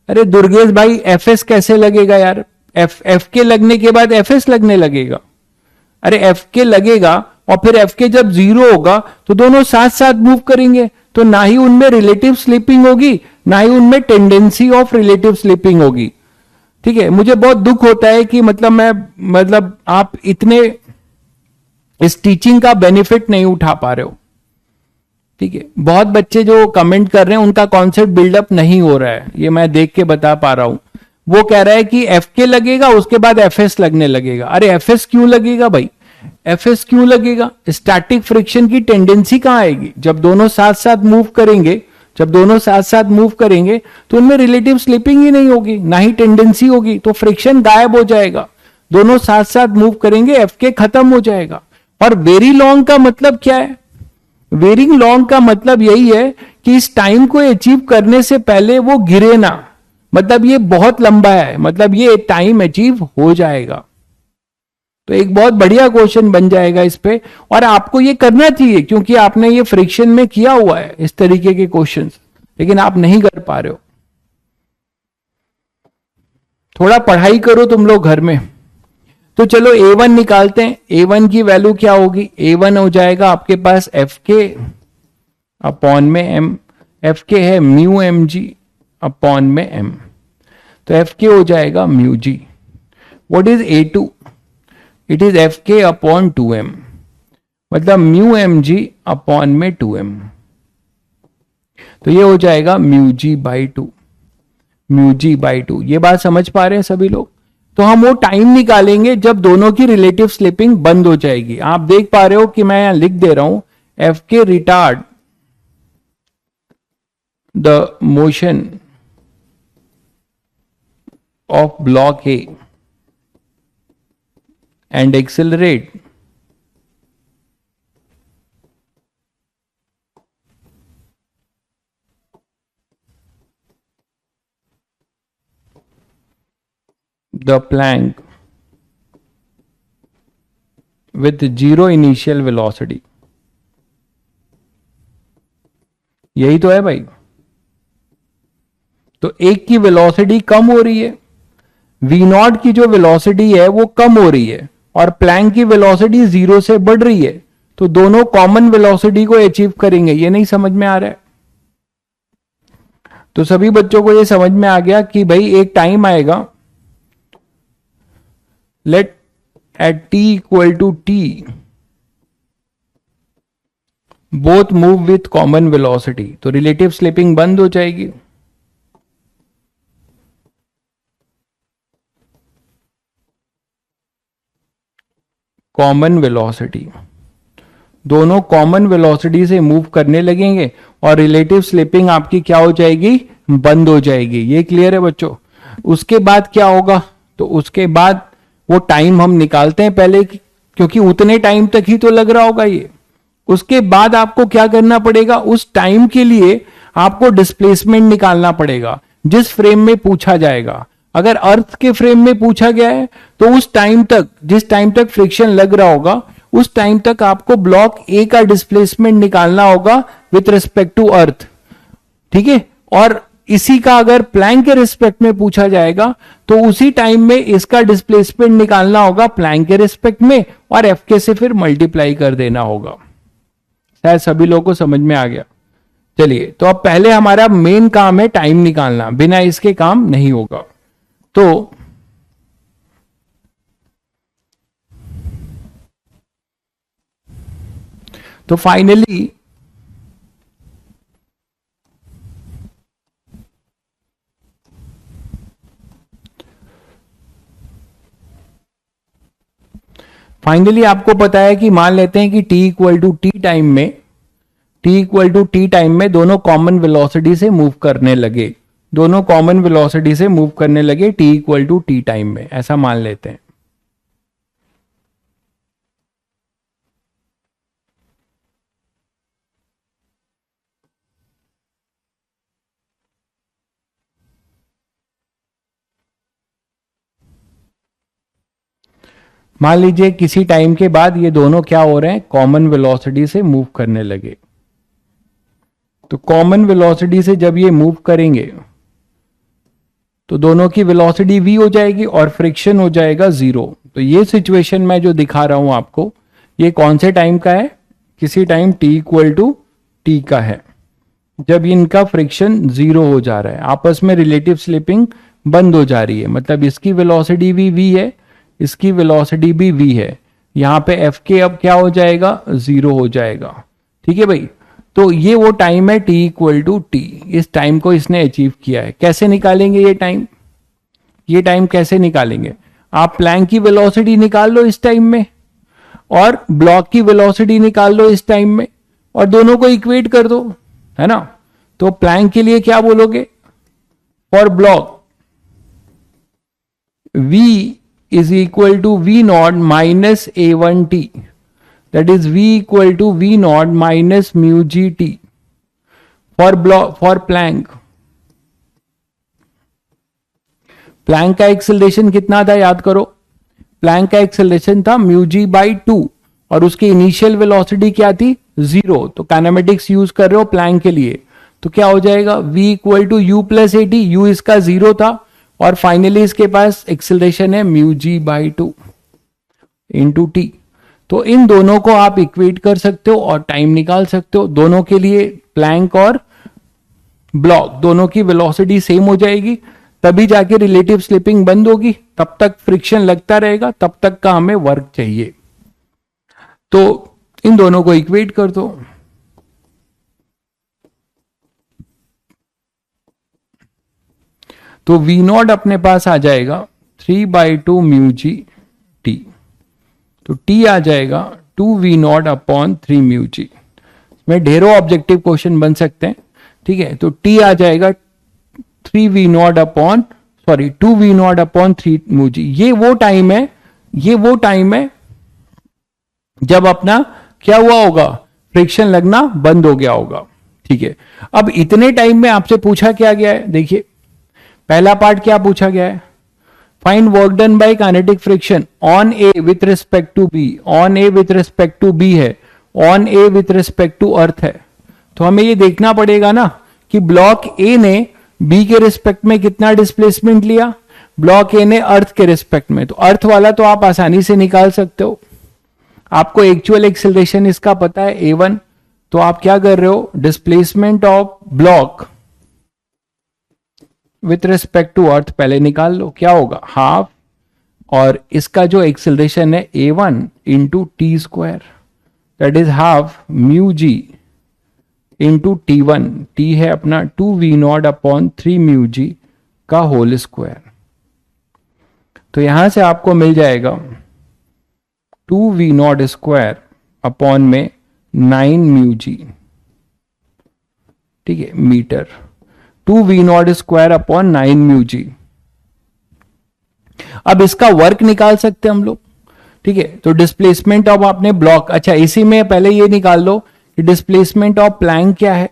अरे दुर्गेश भाई एफएस कैसे लगेगा यार? एफ के लगने के बाद एफएस लगने लगेगा? अरे एफ के लगेगा और फिर एफ के जब 0 होगा तो दोनों साथ साथ मूव करेंगे, तो ना ही उनमें रिलेटिव स्लिपिंग होगी, ना ही उनमें टेंडेंसी ऑफ रिलेटिव स्लिपिंग होगी। ठीक है, मुझे बहुत दुख होता है कि मतलब आप इतने इस टीचिंग का बेनिफिट नहीं उठा पा रहे हो। ठीक है, बहुत बच्चे जो कमेंट कर रहे हैं उनका कॉन्सेप्ट बिल्डअप नहीं हो रहा है, ये मैं देख के बता पा रहा हूं। वो कह रहा है कि एफ के लगेगा उसके बाद एफ एस लगने लगेगा। अरे एफ एस क्यों लगेगा भाई, एफ एस क्यों लगेगा? स्टैटिक फ्रिक्शन की टेंडेंसी कहां आएगी? जब दोनों साथ साथ मूव करेंगे, जब दोनों साथ साथ मूव करेंगे तो उनमें रिलेटिव स्लिपिंग ही नहीं होगी, ना ही टेंडेंसी होगी, तो फ्रिक्शन गायब हो जाएगा। दोनों साथ साथ मूव करेंगे, एफ के खत्म हो जाएगा। और वेरी लॉन्ग का मतलब क्या है? वेरी लॉन्ग का मतलब यही है कि इस टाइम को अचीव करने से पहले वो गिरे ना, मतलब ये बहुत लंबा है, मतलब ये टाइम अचीव हो जाएगा। तो एक बहुत बढ़िया क्वेश्चन बन जाएगा इस पे, और आपको ये करना चाहिए क्योंकि आपने ये फ्रिक्शन में किया हुआ है इस तरीके के क्वेश्चंस, लेकिन आप नहीं कर पा रहे हो। थोड़ा पढ़ाई करो तुम लोग घर में। तो चलो A1 निकालते हैं। A1 की वैल्यू क्या होगी? A1 हो जाएगा आपके पास एफ के अपॉन में एम, एफ के है म्यू एम जी अपॉन में एम, तो एफ के हो जाएगा mu g. What is A2? It is f k upon 2m, मतलब म्यू एम जी अपॉन में 2m, तो ये हो जाएगा mu g by 2, mu g by 2। ये बात समझ पा रहे हैं सभी लोग? तो हम वो टाइम निकालेंगे जब दोनों की रिलेटिव स्लिपिंग बंद हो जाएगी। आप देख पा रहे हो कि मैं यहां लिख दे रहा हूं एफ के retard the motion of block A and accelerate the plank with zero initial velocity। यही तो है भाई। तो एक की वेलोसिटी कम हो रही है, V0 की जो वेलोसिटी है वो कम हो रही है, और प्लैंक की वेलोसिटी 0 से बढ़ रही है, तो दोनों कॉमन वेलोसिटी को अचीव करेंगे। ये नहीं समझ में आ रहा है? तो सभी बच्चों को ये समझ में आ गया कि भाई एक टाइम आएगा, let at t equal to t both move with common velocity, तो रिलेटिव स्लिपिंग बंद हो जाएगी। कॉमन वेलोसिटी, दोनों कॉमन वेलोसिटी से मूव करने लगेंगे और रिलेटिव स्लिपिंग आपकी क्या हो जाएगी? बंद हो जाएगी। ये क्लियर है बच्चों? उसके बाद क्या होगा? तो उसके बाद वो टाइम हम निकालते हैं पहले, क्योंकि उतने टाइम तक ही तो लग रहा होगा ये। उसके बाद आपको क्या करना पड़ेगा? उस टाइम के लिए आपको डिस्प्लेसमेंट निकालना पड़ेगा जिस फ्रेम में पूछा जाएगा। अगर अर्थ के फ्रेम में पूछा गया है तो उस टाइम तक, जिस टाइम तक फ्रिक्शन लग रहा होगा उस टाइम तक आपको ब्लॉक ए का डिस्प्लेसमेंट निकालना होगा विथ रिस्पेक्ट टू अर्थ। ठीक है, और इसी का अगर प्लैंक के रिस्पेक्ट में पूछा जाएगा तो उसी टाइम में इसका डिस्प्लेसमेंट निकालना होगा प्लैंक के रिस्पेक्ट में, और एफ के से फिर मल्टीप्लाई कर देना होगा। शायद सभी लोगों को समझ में आ गया। चलिए, तो अब पहले हमारा मेन काम है टाइम निकालना, बिना इसके काम नहीं होगा। तो फाइनली आपको पता है कि मान लेते हैं कि t equal to t time में दोनों कॉमन वेलोसिटी से मूव करने लगे, दोनों कॉमन वेलोसिटी से मूव करने लगे t equal to t time में, ऐसा मान लेते हैं। मान लीजिए किसी टाइम के बाद ये दोनों क्या हो रहे हैं? कॉमन वेलोसिटी से मूव करने लगे। तो कॉमन वेलोसिटी से जब ये मूव करेंगे तो दोनों की वेलोसिटी v हो जाएगी और फ्रिक्शन हो जाएगा 0। तो ये सिचुएशन मैं जो दिखा रहा हूं आपको, ये कौन से टाइम का है? किसी time t equal to t का है, जब इनका फ्रिक्शन जीरो हो जा रहा है, आपस में रिलेटिव स्लिपिंग बंद हो जा रही है, मतलब इसकी वेलोसिटी भी v है, इसकी वेलोसिटी भी v है, यहां पे एफ के अब क्या हो जाएगा? जीरो हो जाएगा। ठीक है भाई, तो ये वो टाइम है t इक्वल टू टी, इस टाइम को इसने अचीव किया है। कैसे निकालेंगे ये टाइम? ये टाइम कैसे निकालेंगे? आप प्लैंक की वेलोसिटी निकाल लो इस टाइम में, और ब्लॉक की वेलोसिटी निकाल लो इस टाइम में, और दोनों को इक्वेट कर दो, है ना। तो प्लैंक के लिए क्या बोलोगे? For block v is equal to v naught minus a1t, that is v equal to v naught minus mu gt for block for planck। Plank का एक्सेलरेशन कितना था याद करो? प्लैंक का एक्सेलरेशन था म्यू जी बाई टू, और उसकी इनिशियल वेलोसिटी क्या थी? जीरो। तो काइनेमेटिक्स यूज कर रहे हो प्लैंक के लिए, तो क्या हो जाएगा? v equal to u plus a t, u इसका जीरो था, और फाइनली इसके पास एक्सेलरेशन है mu g by two into t. तो इन दोनों को आप इक्वेट कर सकते हो और टाइम निकाल सकते हो। दोनों के लिए, प्लैंक और ब्लॉक दोनों की वेलोसिटी सेम हो जाएगी, तभी जाके रिलेटिव स्लिपिंग बंद होगी, तब तक फ्रिक्शन लगता रहेगा, तब तक का हमें वर्क चाहिए। तो इन दोनों को इक्वेट कर दो। तो V नॉट अपने पास आ जाएगा 3/2 म्यू जी टी, तो T आ जाएगा 2V नॉट अपॉन 3 म्यू जी। में ढेरों ऑब्जेक्टिव क्वेश्चन बन सकते हैं, ठीक है। तो T आ जाएगा 3V naught upon 2V naught upon 3 mu G. ये वो टाइम है, ये वो टाइम है जब अपना क्या हुआ होगा? फ्रिक्शन लगना बंद हो गया होगा, ठीक है। अब इतने टाइम में आपसे पूछा क्या गया है? देखिए, पहला पार्ट क्या पूछा गया है? Find work done by kinetic friction on A with respect to B. On A with respect to B है, on A with respect to earth है। तो हमें ये देखना पड़ेगा ना कि ब्लॉक ए ने बी के रिस्पेक्ट में कितना डिस्प्लेसमेंट लिया, ब्लॉक ए ने अर्थ के रिस्पेक्ट में। तो अर्थ वाला तो आप आसानी से निकाल सकते हो, आपको एक्चुअल एक्सेलरेशन इसका पता है a1। तो आप क्या कर रहे हो? Displacement of block with respect to earth पहले निकाल लो, क्या होगा? हाफ, और इसका जो एक्सेलरेशन है a1 into T square, that is half mu g into T1। T है अपना 2V नॉट अपॉन 3 म्यू जी का होल स्क्वायर। तो यहां से आपको मिल जाएगा 2V नॉट स्क्वायर अपॉन में 9 म्यू जी, ठीक है, metre. 2V naught square upon 9 mu G. अब इसका वर्क निकाल सकते हैं हम लोग, ठीक है। तो डिस्प्लेसमेंट ऑफ आपने ब्लॉक, अच्छा इसी में पहले ये निकाल लो कि डिस्प्लेसमेंट ऑफ प्लैंक क्या है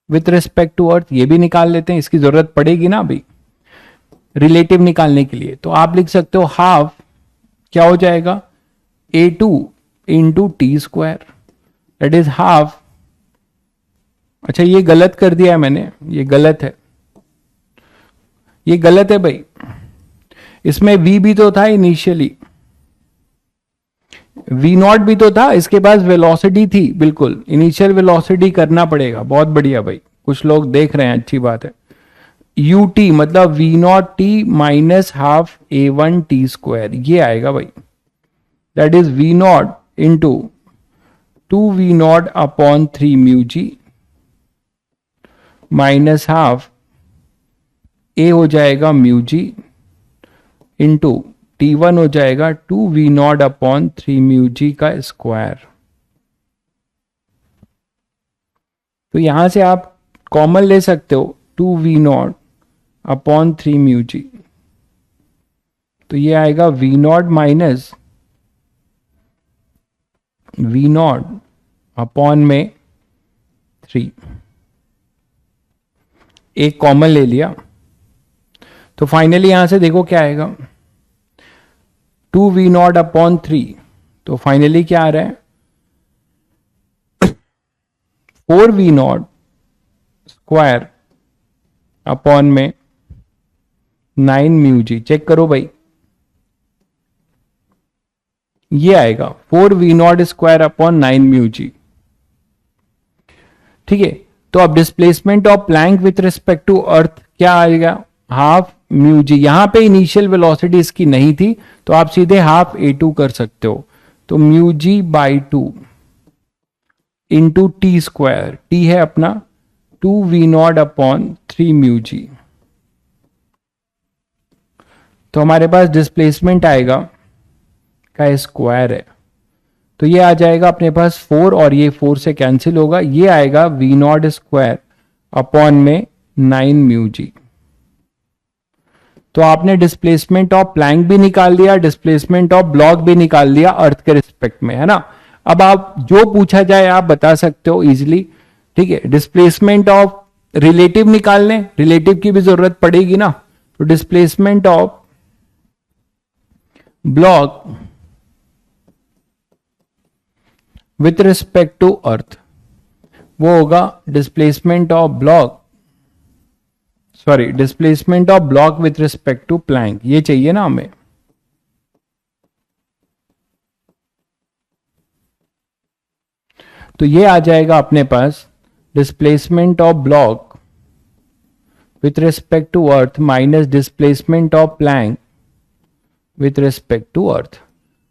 विथ रिस्पेक्ट टू अर्थ, ये भी निकाल लेते हैं, इसकी जरूरत पड़ेगी ना अभी रिलेटिव निकालने के लिए। तो आप लिख सकते हो हाफ क्या हो जाएगा? a2 into T square, that is half. अच्छा ये गलत कर दिया है मैंने, ये गलत है, ये गलत है भाई। इसमें v भी तो था इनिशियली, v नॉट भी तो था, इसके पास वेलोसिटी थी, बिल्कुल इनिशियल वेलोसिटी करना पड़ेगा। बहुत बढ़िया भाई, कुछ लोग देख रहे हैं, अच्छी बात है। ut मतलब v naught t minus half a1 t square, ये आएगा भाई, that is v naught into 2V naught upon 3 mu g minus half a हो जाएगा म्यू जी इंटू T1 हो जाएगा 2V नॉट अपॉन 3 म्यू जी का स्क्वायर। तो यहां से आप कॉमन ले सकते हो 2V naught upon 3 mu G, तो ये आएगा V not minus V not upon में 3, एक कॉमन ले लिया। तो फाइनली यहां से देखो क्या आएगा, 2V नॉट अपॉन 3, तो फाइनली क्या आ रहा है? 4V नॉट स्क्वायर अपॉन में 9 म्यू जी। चेक करो भाई, ये आएगा 4v0 स्क्वायर अपॉन 9 μg। ठीक है, तो अब displacement of plank with respect to earth क्या आएगा, हाफ μg। यहां पे इनिशियल वेलोसिटी इसकी नहीं थी तो आप सीधे हाफ a2 कर सकते हो, तो μg/2 into T square, T है अपना 2v0 अपॉन 3 μg। तो हमारे पास डिस्प्लेसमेंट आएगा का स्क्वायर है, तो ये आ जाएगा अपने पास 4 और ये 4 से कैंसिल होगा, ये आएगा v0 स्क्वायर अपॉन में 9 μg। तो आपने डिस्प्लेसमेंट ऑफ प्लैंक भी निकाल दिया, डिस्प्लेसमेंट ऑफ ब्लॉक भी निकाल दिया अर्थ के रिस्पेक्ट में, है ना। अब आप जो पूछा जाए आप बता सकते हो इजिली। ठीक है, डिस्प्लेसमेंट ऑफ रिलेटिव निकालने, रिलेटिव की भी जरूरत पड़ेगी ना, तो displacement of block with respect to earth वो होगा displacement of block, sorry displacement of block with respect to plank, ये चाहिए ना हमें। तो ये आ जाएगा अपने पास displacement of block with respect to earth minus displacement of plank with respect to earth.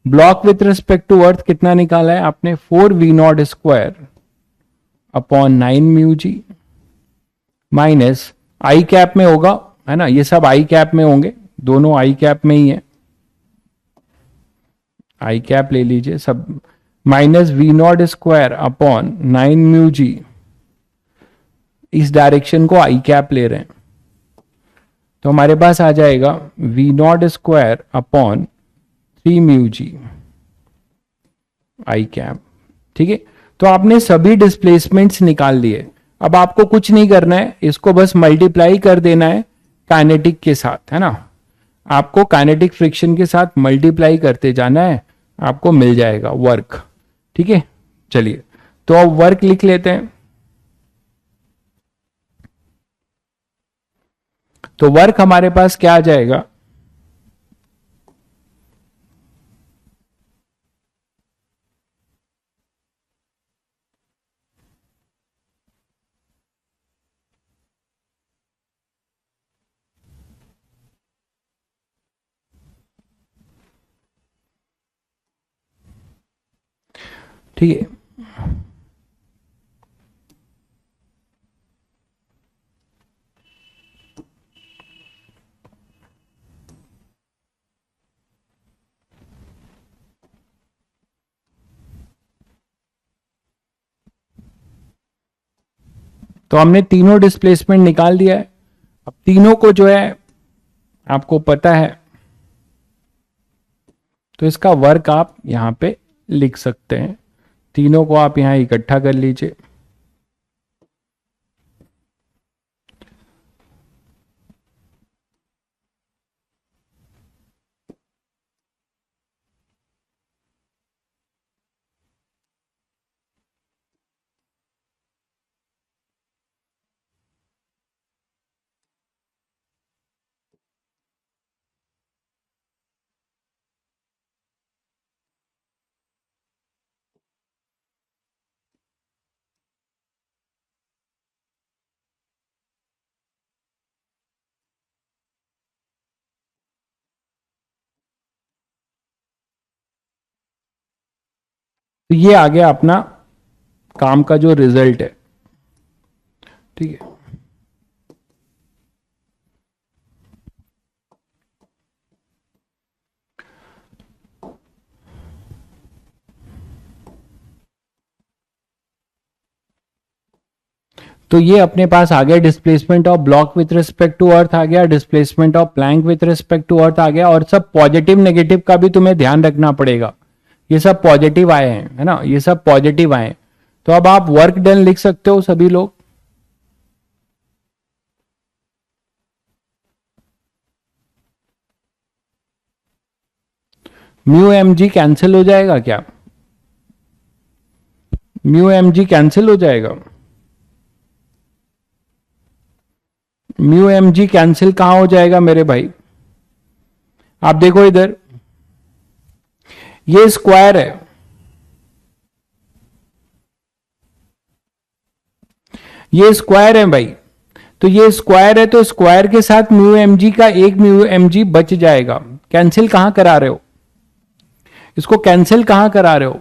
Block with respect to earth कितना निकाला है आपने, 4v0 square upon 9 μg minus आई कैप में होगा, है ना, ये सब आई कैप में होंगे, दोनों आई कैप में ही है, आई कैप ले लीजिए सब, minus v0 square upon 9 μg, इस डायरेक्शन को आई कैप ले रहे हैं, तो हमारे पास आ जाएगा v0 स्क्वायर अपॉन 3 μg आई कैप। ठीक है, तो आपने सभी डिस्प्लेसमेंट्स निकाल लिए, अब आपको कुछ नहीं करना है, इसको बस मल्टीप्लाई कर देना है काइनेटिक के साथ, है ना, आपको काइनेटिक फ्रिक्शन के साथ मल्टीप्लाई करते जाना है, आपको मिल जाएगा वर्क। ठीक है, चलिए तो अब वर्क लिख लेते हैं। तो वर्क हमारे पास क्या आ जाएगा, ठीक है, तो हमने तीनों डिस्प्लेसमेंट निकाल दिया है। अब तीनों को जो है आपको पता है, तो इसका वर्क आप यहां पे लिख सकते हैं, तीनों को आप यहां इकट्ठा कर लीजिए। तो ये आ गया अपना काम का जो रिजल्ट है। ठीक है, तो ये अपने पास आ गया displacement of block with respect to earth आ गया, displacement of plank with respect to earth आ गया, और सब पॉजिटिव नेगेटिव का भी तुम्हें ध्यान रखना पड़ेगा, ये सब पॉजिटिव आए हैं, है ना, ये सब पॉजिटिव आए। तो अब आप वर्क डन लिख सकते हो सभी लोग। म्यू एम जी कैंसिल हो जाएगा क्या, म्यू एम जी कैंसिल हो जाएगा, म्यू एम जी कैंसिल कहां हो जाएगा मेरे भाई, आप देखो इधर, ये स्क्वायर है, ये स्क्वायर है भाई, तो ये स्क्वायर है, तो स्क्वायर के साथ म्यू एम जी का एक म्यू एम जी बच जाएगा। कैंसिल कहां करा रहे हो, इसको कैंसिल कहां करा रहे हो?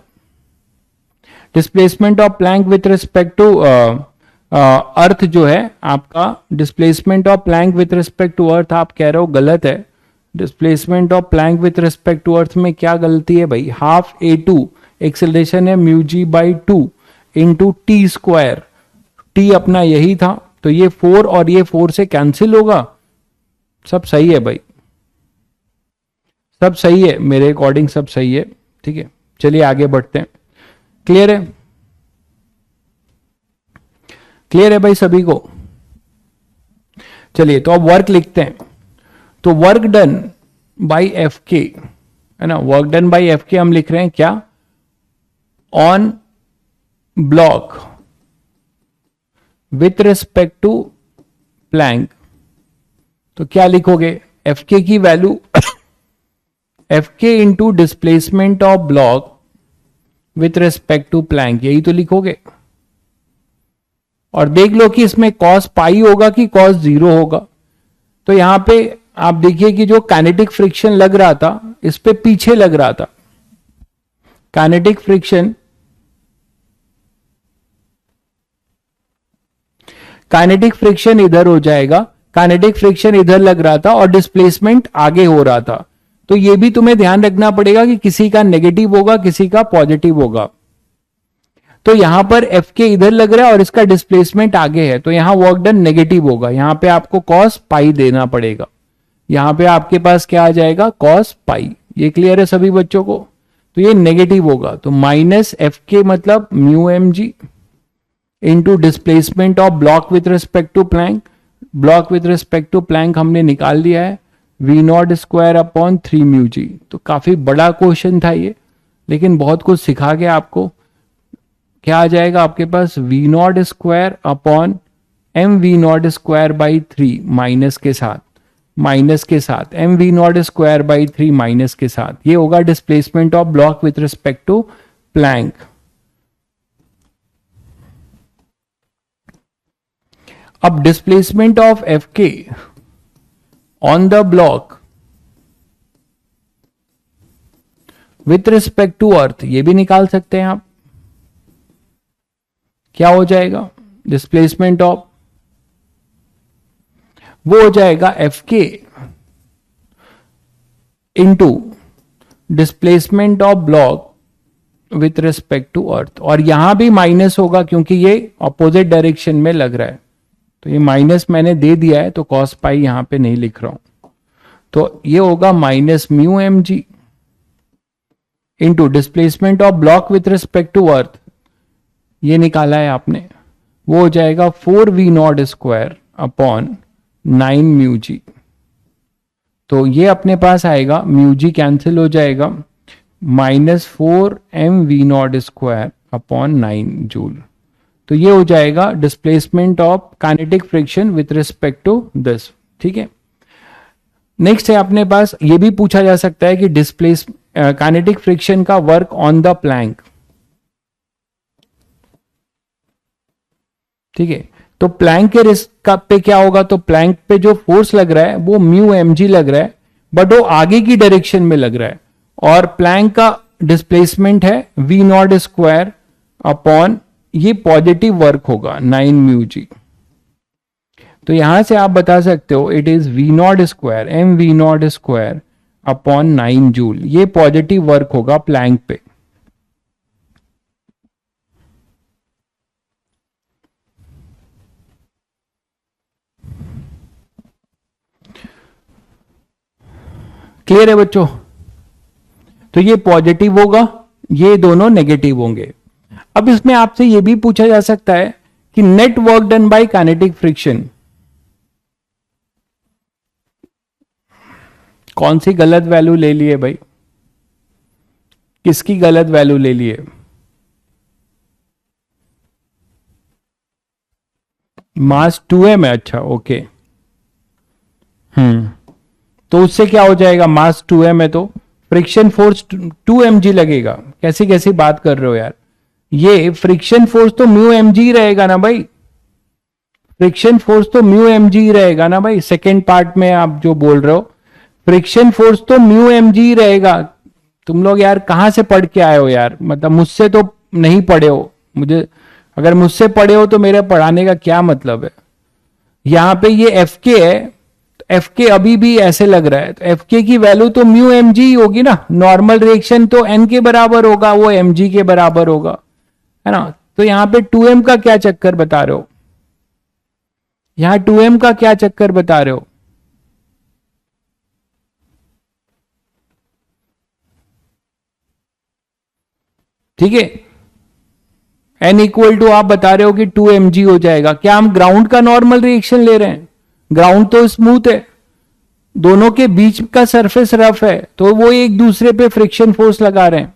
Displacement of plank with respect to earth जो है आपका, displacement of plank with respect to earth आप कह रहे हो गलत है। Displacement of plank with respect to earth में क्या गलती है भाई? हाफ ए टू एक्सेलरेशन है mu g by two into T square, t अपना यही था, तो ये 4 और ये 4 से कैंसिल होगा। सब सही है भाई, सब सही है, मेरे अकॉर्डिंग सब सही है। ठीक है, चलिए आगे बढ़ते हैं। क्लियर है? क्लियर है भाई सभी को? चलिए तो अब वर्क लिखते हैं। तो work done by F k, है ना, वर्क डन बाई एफ के हम लिख रहे हैं क्या? On block with respect to plank. तो क्या लिखोगे? एफ के की value f k into displacement of block with respect to plank, यही तो लिखोगे। और देख लो कि इसमें कॉस पाई होगा कि कॉस जीरो होगा। तो यहां पे आप देखिए कि जो काइनेटिक फ्रिक्शन लग रहा था इस पे पीछे लग रहा था। काइनेटिक फ्रिक्शन, काइनेटिक फ्रिक्शन इधर हो जाएगा, काइनेटिक फ्रिक्शन इधर लग रहा था और डिस्प्लेसमेंट आगे हो रहा था। तो ये भी तुम्हें ध्यान रखना पड़ेगा कि किसी का नेगेटिव होगा किसी का पॉजिटिव होगा। तो यहां पर एफ के इधर लग रहा है और इसका डिस्प्लेसमेंट आगे है, तो यहां वर्क डन नेगेटिव होगा। यहां पे आपको कॉस पाई देना पड़ेगा, यहां पे आपके पास क्या आ जाएगा? Cos pi. ये क्लियर है सभी बच्चों को? तो ये नेगेटिव होगा, तो माइनस एफ के मतलब mu M G into displacement of block with respect to plank. Block with respect to plank हमने निकाल दिया है, V naught square upon 3 mu G. तो काफी बड़ा क्वेश्चन था ये, लेकिन बहुत कुछ सिखा गया आपको। क्या आ जाएगा आपके पास? V naught square upon M we naught square by 3 minus के साथ, माइनस के साथ M we naught square by 3 minus के साथ, ये होगा displacement of block with respect to plank. अब डिस्प्लेसमेंट ऑफ एफ के on the block with respect to earth, ये भी निकाल सकते हैं आप। क्या हो जाएगा? डिस्प्लेसमेंट ऑफ, वो हो जाएगा f k into displacement of block with respect to earth. और यहां भी माइनस होगा क्योंकि ये ऑपोजिट डायरेक्शन में लग रहा है, तो ये माइनस मैंने दे दिया है, तो कॉस पाई यहां पे नहीं लिख रहा हूं। तो ये होगा minus mu M G into displacement of block with respect to earth, ये निकाला है आपने, वो हो जाएगा 4 V naught square upon 9 mu G. तो ये अपने पास आएगा, म्यू जी कैंसिल हो जाएगा, minus 4 m we naught square upon 9 joule. तो ये हो जाएगा displacement of kinetic friction with respect to this. ठीक है, नेक्स्ट है अपने पास, ये भी पूछा जा सकता है कि डिस्प्लेस काइनेटिक फ्रिक्शन का वर्क ऑन द प्लैंक। ठीक है, तो प्लैंक के रिस्क पे क्या होगा? तो प्लैंक पे जो फोर्स लग रहा है वो म्यू एम जी लग रहा है, बट वो आगे की डायरेक्शन में लग रहा है, और प्लैंक का डिस्प्लेसमेंट है वी नॉट स्क्वायर अपॉन, ये पॉजिटिव वर्क होगा 9 म्यू जी। तो यहां से आप बता सकते हो it is v naught square m we naught square upon 9 joule, ये पॉजिटिव वर्क होगा प्लैंक पे। क्लियर है बच्चों? तो ये पॉजिटिव होगा, ये दोनों नेगेटिव होंगे। अब इसमें आपसे यह भी पूछा जा सकता है कि net work done by kinetic friction, कौन सी गलत वैल्यू ले लिए भाई? किसकी गलत वैल्यू ले लिए? मास 2m है, अच्छा ओके। तो उससे क्या हो जाएगा? मास 2m है तो फ्रिक्शन फोर्स 2 mg लगेगा। कैसी कैसी बात कर रहे हो यार, ये फ्रिक्शन फोर्स तो म्यू mg रहेगा ना भाई, फ्रिक्शन फोर्स तो म्यू mg रहेगा ना भाई। सेकेंड पार्ट में आप जो बोल रहे हो फ्रिक्शन फोर्स तो म्यू mg रहेगा। तुम लोग यार कहां से पढ़ के आए हो यार, मतलब मुझसे तो नहीं पढ़े हो, मुझे अगर मुझसे पढ़े हो तो मेरे पढ़ाने का क्या मतलब है। यहां पे ये एफ के है, एफ के अभी भी ऐसे लग रहा है, तो एफ के की वैल्यू तो म्यू एम जी होगी ना, नॉर्मल रिएक्शन तो एन के बराबर होगा, वो एम जी के बराबर होगा, है ना। तो यहां पे 2m का क्या चक्कर बता रहे हो, यहां 2m का क्या चक्कर बता रहे हो। ठीक है, एन इक्वल टू आप बता रहे हो कि 2 mg हो जाएगा। क्या हम ग्राउंड का नॉर्मल रिएक्शन ले रहे हैं, ग्राउंड तो स्मूथ है, दोनों के बीच का सरफेस रफ है, तो वो एक दूसरे पे फ्रिक्शन फोर्स लगा रहे हैं।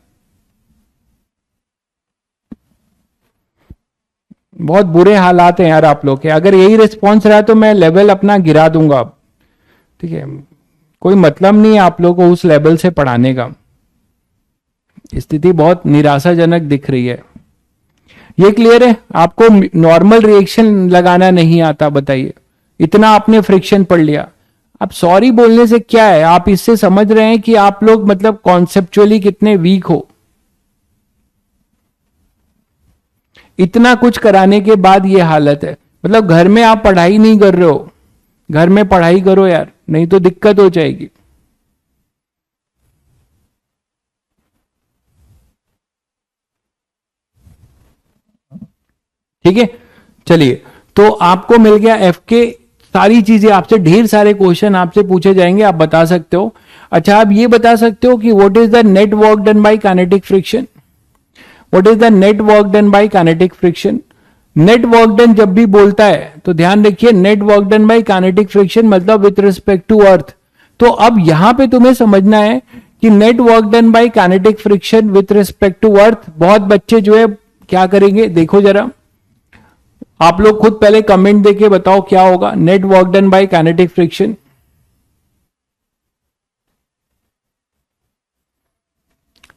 बहुत बुरे हालात हैं यार आप लोग के, अगर यही रिस्पॉन्स रहा तो मैं लेवल अपना गिरा दूंगा अब। ठीक है, कोई मतलब नहीं है आप लोग को उस लेवल से पढ़ाने का। स्थिति बहुत निराशाजनक दिख रही है। ये क्लियर है, आपको नॉर्मल रिएक्शन लगाना नहीं आता, बताइए, इतना आपने फ्रिक्शन पढ़ लिया। अब सॉरी बोलने से क्या है, आप इससे समझ रहे हैं कि आप लोग मतलब कॉन्सेप्चुअली कितने वीक हो। इतना कुछ कराने के बाद ये हालत है, मतलब घर में आप पढ़ाई नहीं कर रहे हो, घर में पढ़ाई करो यार, नहीं तो दिक्कत हो जाएगी। ठीक है, चलिए, तो आपको मिल गया एफ के, सारी चीजें आपसे, ढेर सारे क्वेश्चन आपसे पूछे जाएंगे, आप बता सकते हो। अच्छा, आप ये बता सकते हो कि what is the net work done by kinetic friction, what is the net work done by kinetic friction. Net work done जब भी बोलता है तो ध्यान रखिए, net work done by kinetic friction मतलब विथ रिस्पेक्ट टू अर्थ। तो अब यहां पे तुम्हें समझना है कि net work done by kinetic friction with respect to earth, बहुत बच्चे जो है क्या करेंगे, देखो जरा, आप लोग खुद पहले कमेंट देके बताओ क्या होगा net work done by kinetic friction.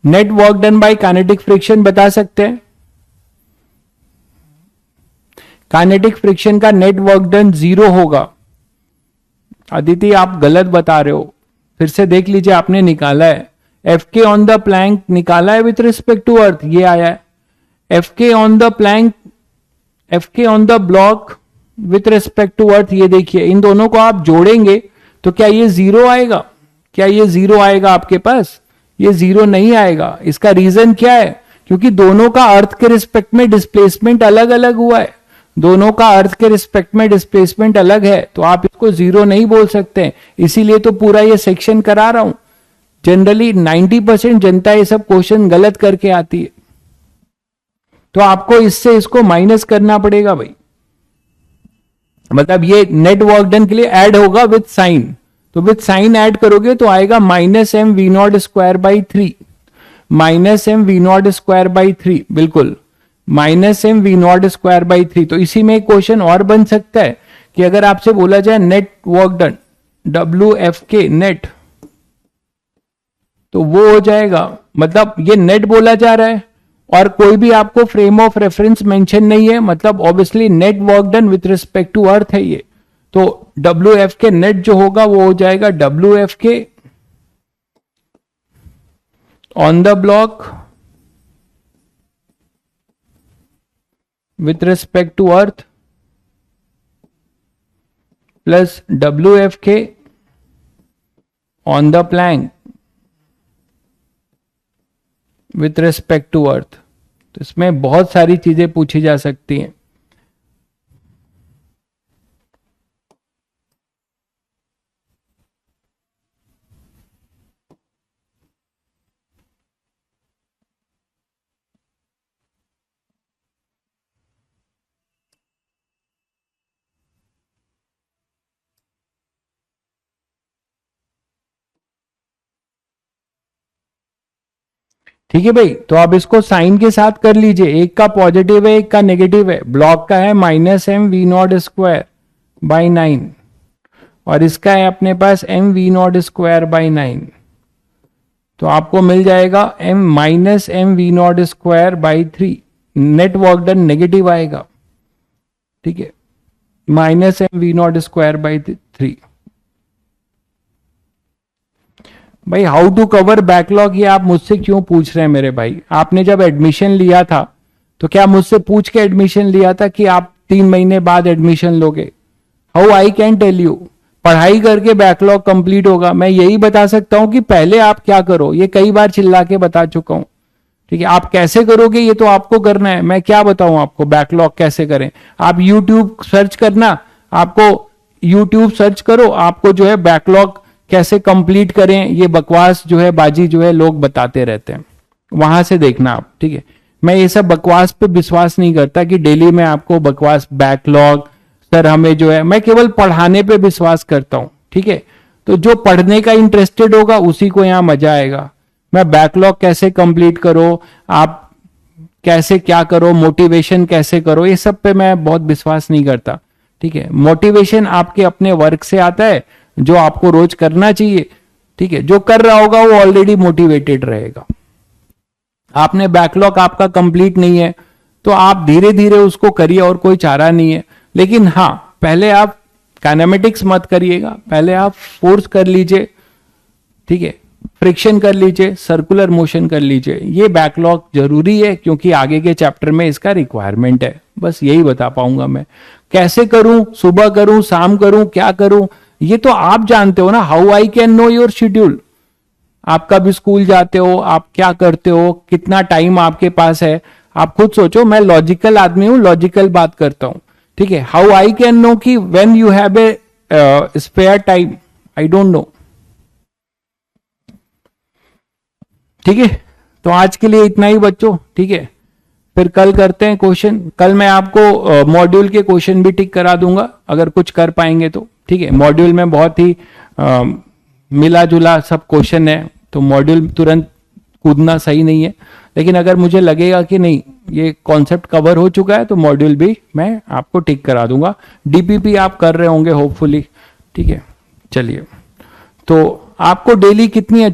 Net work done by kinetic friction बता सकते हैं, काइनेटिक फ्रिक्शन का नेट वर्क डन 0 होगा। अदिति आप गलत बता रहे हो, फिर से देख लीजिए, आपने निकाला है एफ के ऑन द प्लैंक निकाला है विथ रिस्पेक्ट टू अर्थ, ये आया है। एफ के ऑन द प्लैंक, एफ के on the block with respect to earth, ये देखिए, इन दोनों को आप जोड़ेंगे तो क्या ये 0 आएगा, क्या ये 0 आएगा आपके पास, ये 0 नहीं आएगा। इसका रीजन क्या है, क्योंकि दोनों का अर्थ के रिस्पेक्ट में डिस्प्लेसमेंट अलग अलग हुआ है, दोनों का अर्थ के रिस्पेक्ट में डिस्प्लेसमेंट अलग है, तो आप इसको 0 नहीं बोल सकते। इसीलिए तो पूरा ये सेक्शन करा रहा हूं। जनरली 90% जनता ये सब क्वेश्चन गलत करके आती है, तो आपको इससे इसको माइनस करना पड़ेगा भाई। मतलब ये नेट वर्क डन के लिए ऐड होगा विथ साइन, तो विथ साइन ऐड करोगे तो आएगा -mv0²/3, -mv0²/3, बिल्कुल -mv0²/3। तो इसी में एक क्वेश्चन और बन सकता है कि अगर आपसे बोला जाए net work done WFK net, तो वो हो जाएगा, मतलब ये नेट बोला जा रहा है और कोई भी आपको फ्रेम ऑफ रेफरेंस मेंशन नहीं है, मतलब obviously net work done with respect to earth है ये, तो WFK नेट जो होगा वो हो जाएगा WFK on the block with respect to earth plus WFK on the plank with respect to earth। तो इसमें बहुत सारी चीजें पूछी जा सकती हैं। ठीक है भाई, तो आप इसको साइन के साथ कर लीजिए, एक का पॉजिटिव है एक का नेगेटिव है। ब्लॉक का है -mv0²/9 और इसका है अपने पास mv0²/9। तो आपको मिल जाएगा m minus m we naught square by 3, net work done negative आएगा, ठीक है, minus m we naught square by 3। भाई हाउ टू कवर बैकलॉग, ये आप मुझसे क्यों पूछ रहे हैं मेरे भाई? आपने जब एडमिशन लिया था तो क्या मुझसे पूछ के एडमिशन लिया था कि आप 3 महीने बाद एडमिशन लोगे? How I can tell you? पढ़ाई करके बैकलॉग कंप्लीट होगा। मैं यही बता सकता हूं कि पहले आप क्या करो, ये कई बार चिल्ला के बता चुका हूं, ठीक है। आप कैसे करोगे ये तो आपको करना है, मैं क्या बताऊं आपको बैकलॉग कैसे करें? आप यूट्यूब सर्च करना, आपको यूट्यूब सर्च करो, आपको जो है बैकलॉग कैसे कंप्लीट करें ये बकवास जो है बाजी जो है लोग बताते रहते हैं, वहां से देखना आप, ठीक है। मैं ये सब बकवास पे विश्वास नहीं करता कि डेली मैं आपको बकवास बैकलॉग सर हमें जो है, मैं केवल पढ़ाने पे विश्वास करता हूं, ठीक है। तो जो पढ़ने का इंटरेस्टेड होगा उसी को यहां मजा आएगा। मैं बैकलॉग कैसे कंप्लीट करो, आप कैसे क्या करो, मोटिवेशन कैसे करो, ये सब पे मैं बहुत विश्वास नहीं करता, ठीक है। मोटिवेशन आपके अपने वर्क से आता है जो आपको रोज करना चाहिए, ठीक है। जो कर रहा होगा वो ऑलरेडी मोटिवेटेड रहेगा। आपने बैकलॉग आपका कंप्लीट नहीं है तो आप धीरे धीरे उसको करिए और कोई चारा नहीं है। लेकिन हाँ, पहले आप काइनेमेटिक्स मत करिएगा, पहले आप फोर्स कर लीजिए, ठीक है, फ्रिक्शन कर लीजिए, सर्कुलर मोशन कर लीजिए। ये बैकलॉग जरूरी है क्योंकि आगे के चैप्टर में इसका रिक्वायरमेंट है। बस यही बता पाऊंगा मैं। कैसे करूं, सुबह करूं, शाम करूं, क्या करूं, ये तो आप जानते हो ना। How I can know your schedule? आप कब स्कूल जाते हो, आप क्या करते हो, कितना टाइम आपके पास है, आप खुद सोचो। मैं लॉजिकल आदमी हूं, लॉजिकल बात करता हूं, ठीक है। हाउ आई कैन नो कि when you have a spare time? I don't know, ठीक है। तो आज के लिए इतना ही बच्चों, ठीक है। फिर कल करते हैं क्वेश्चन। कल मैं आपको मॉड्यूल के क्वेश्चन भी टिक करा दूंगा अगर कुछ कर पाएंगे तो, ठीक है। मॉड्यूल में बहुत ही मिला जुला सब क्वेश्चन है, तो मॉड्यूल तुरंत कूदना सही नहीं है। लेकिन अगर मुझे लगेगा कि नहीं ये कॉन्सेप्ट कवर हो चुका है तो मॉड्यूल भी मैं आपको टिक करा दूंगा। डीपीपी आप कर रहे होंगे होपफुली, ठीक है। चलिए, तो आपको डेली कितनी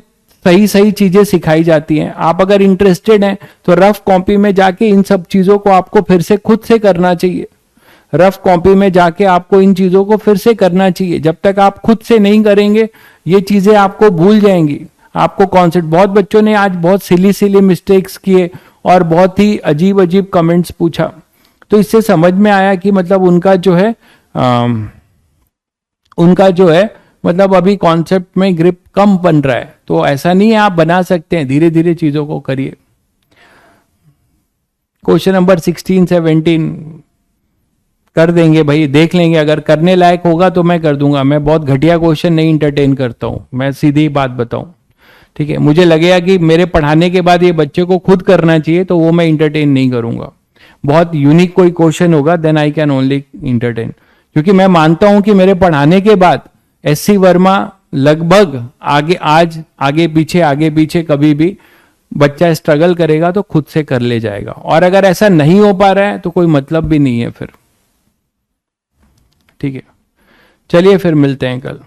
सही सही चीजें सिखाई जाती हैं। आप अगर इंटरेस्टेड हैं तो रफ कॉपी में जाके इन सब चीजों को आपको फिर से खुद से करना चाहिए। रफ कॉपी में जाके आपको इन चीजों को फिर से करना चाहिए। जब तक आप खुद से नहीं करेंगे ये चीजें आपको भूल जाएंगी। आपको कॉन्सेप्ट, बहुत बच्चों ने आज बहुत सिली मिस्टेक्स किए और बहुत ही अजीब अजीब कमेंट्स पूछा, तो इससे समझ में आया कि मतलब उनका जो है मतलब अभी कॉन्सेप्ट में ग्रिप कम बन रहा है। तो ऐसा नहीं है, आप बना सकते हैं, धीरे धीरे चीजों को करिए। क्वेश्चन नंबर 16, 17 कर देंगे भाई, देख लेंगे। अगर करने लायक होगा तो मैं कर दूंगा। मैं बहुत घटिया क्वेश्चन नहीं इंटरटेन करता हूं, मैं सीधी बात बताऊं, ठीक है। मुझे लगेगा कि मेरे पढ़ाने के बाद ये बच्चे को खुद करना चाहिए तो वो मैं इंटरटेन नहीं करूंगा। बहुत यूनिक कोई क्वेश्चन होगा then I can only entertain, क्योंकि मैं मानता हूं कि मेरे पढ़ाने के बाद एससी वर्मा लगभग आगे पीछे कभी भी बच्चा स्ट्रगल करेगा तो खुद से कर ले जाएगा। और अगर ऐसा नहीं हो पा रहा है तो कोई मतलब भी नहीं है फिर, ठीक है। चलिए फिर मिलते हैं कल।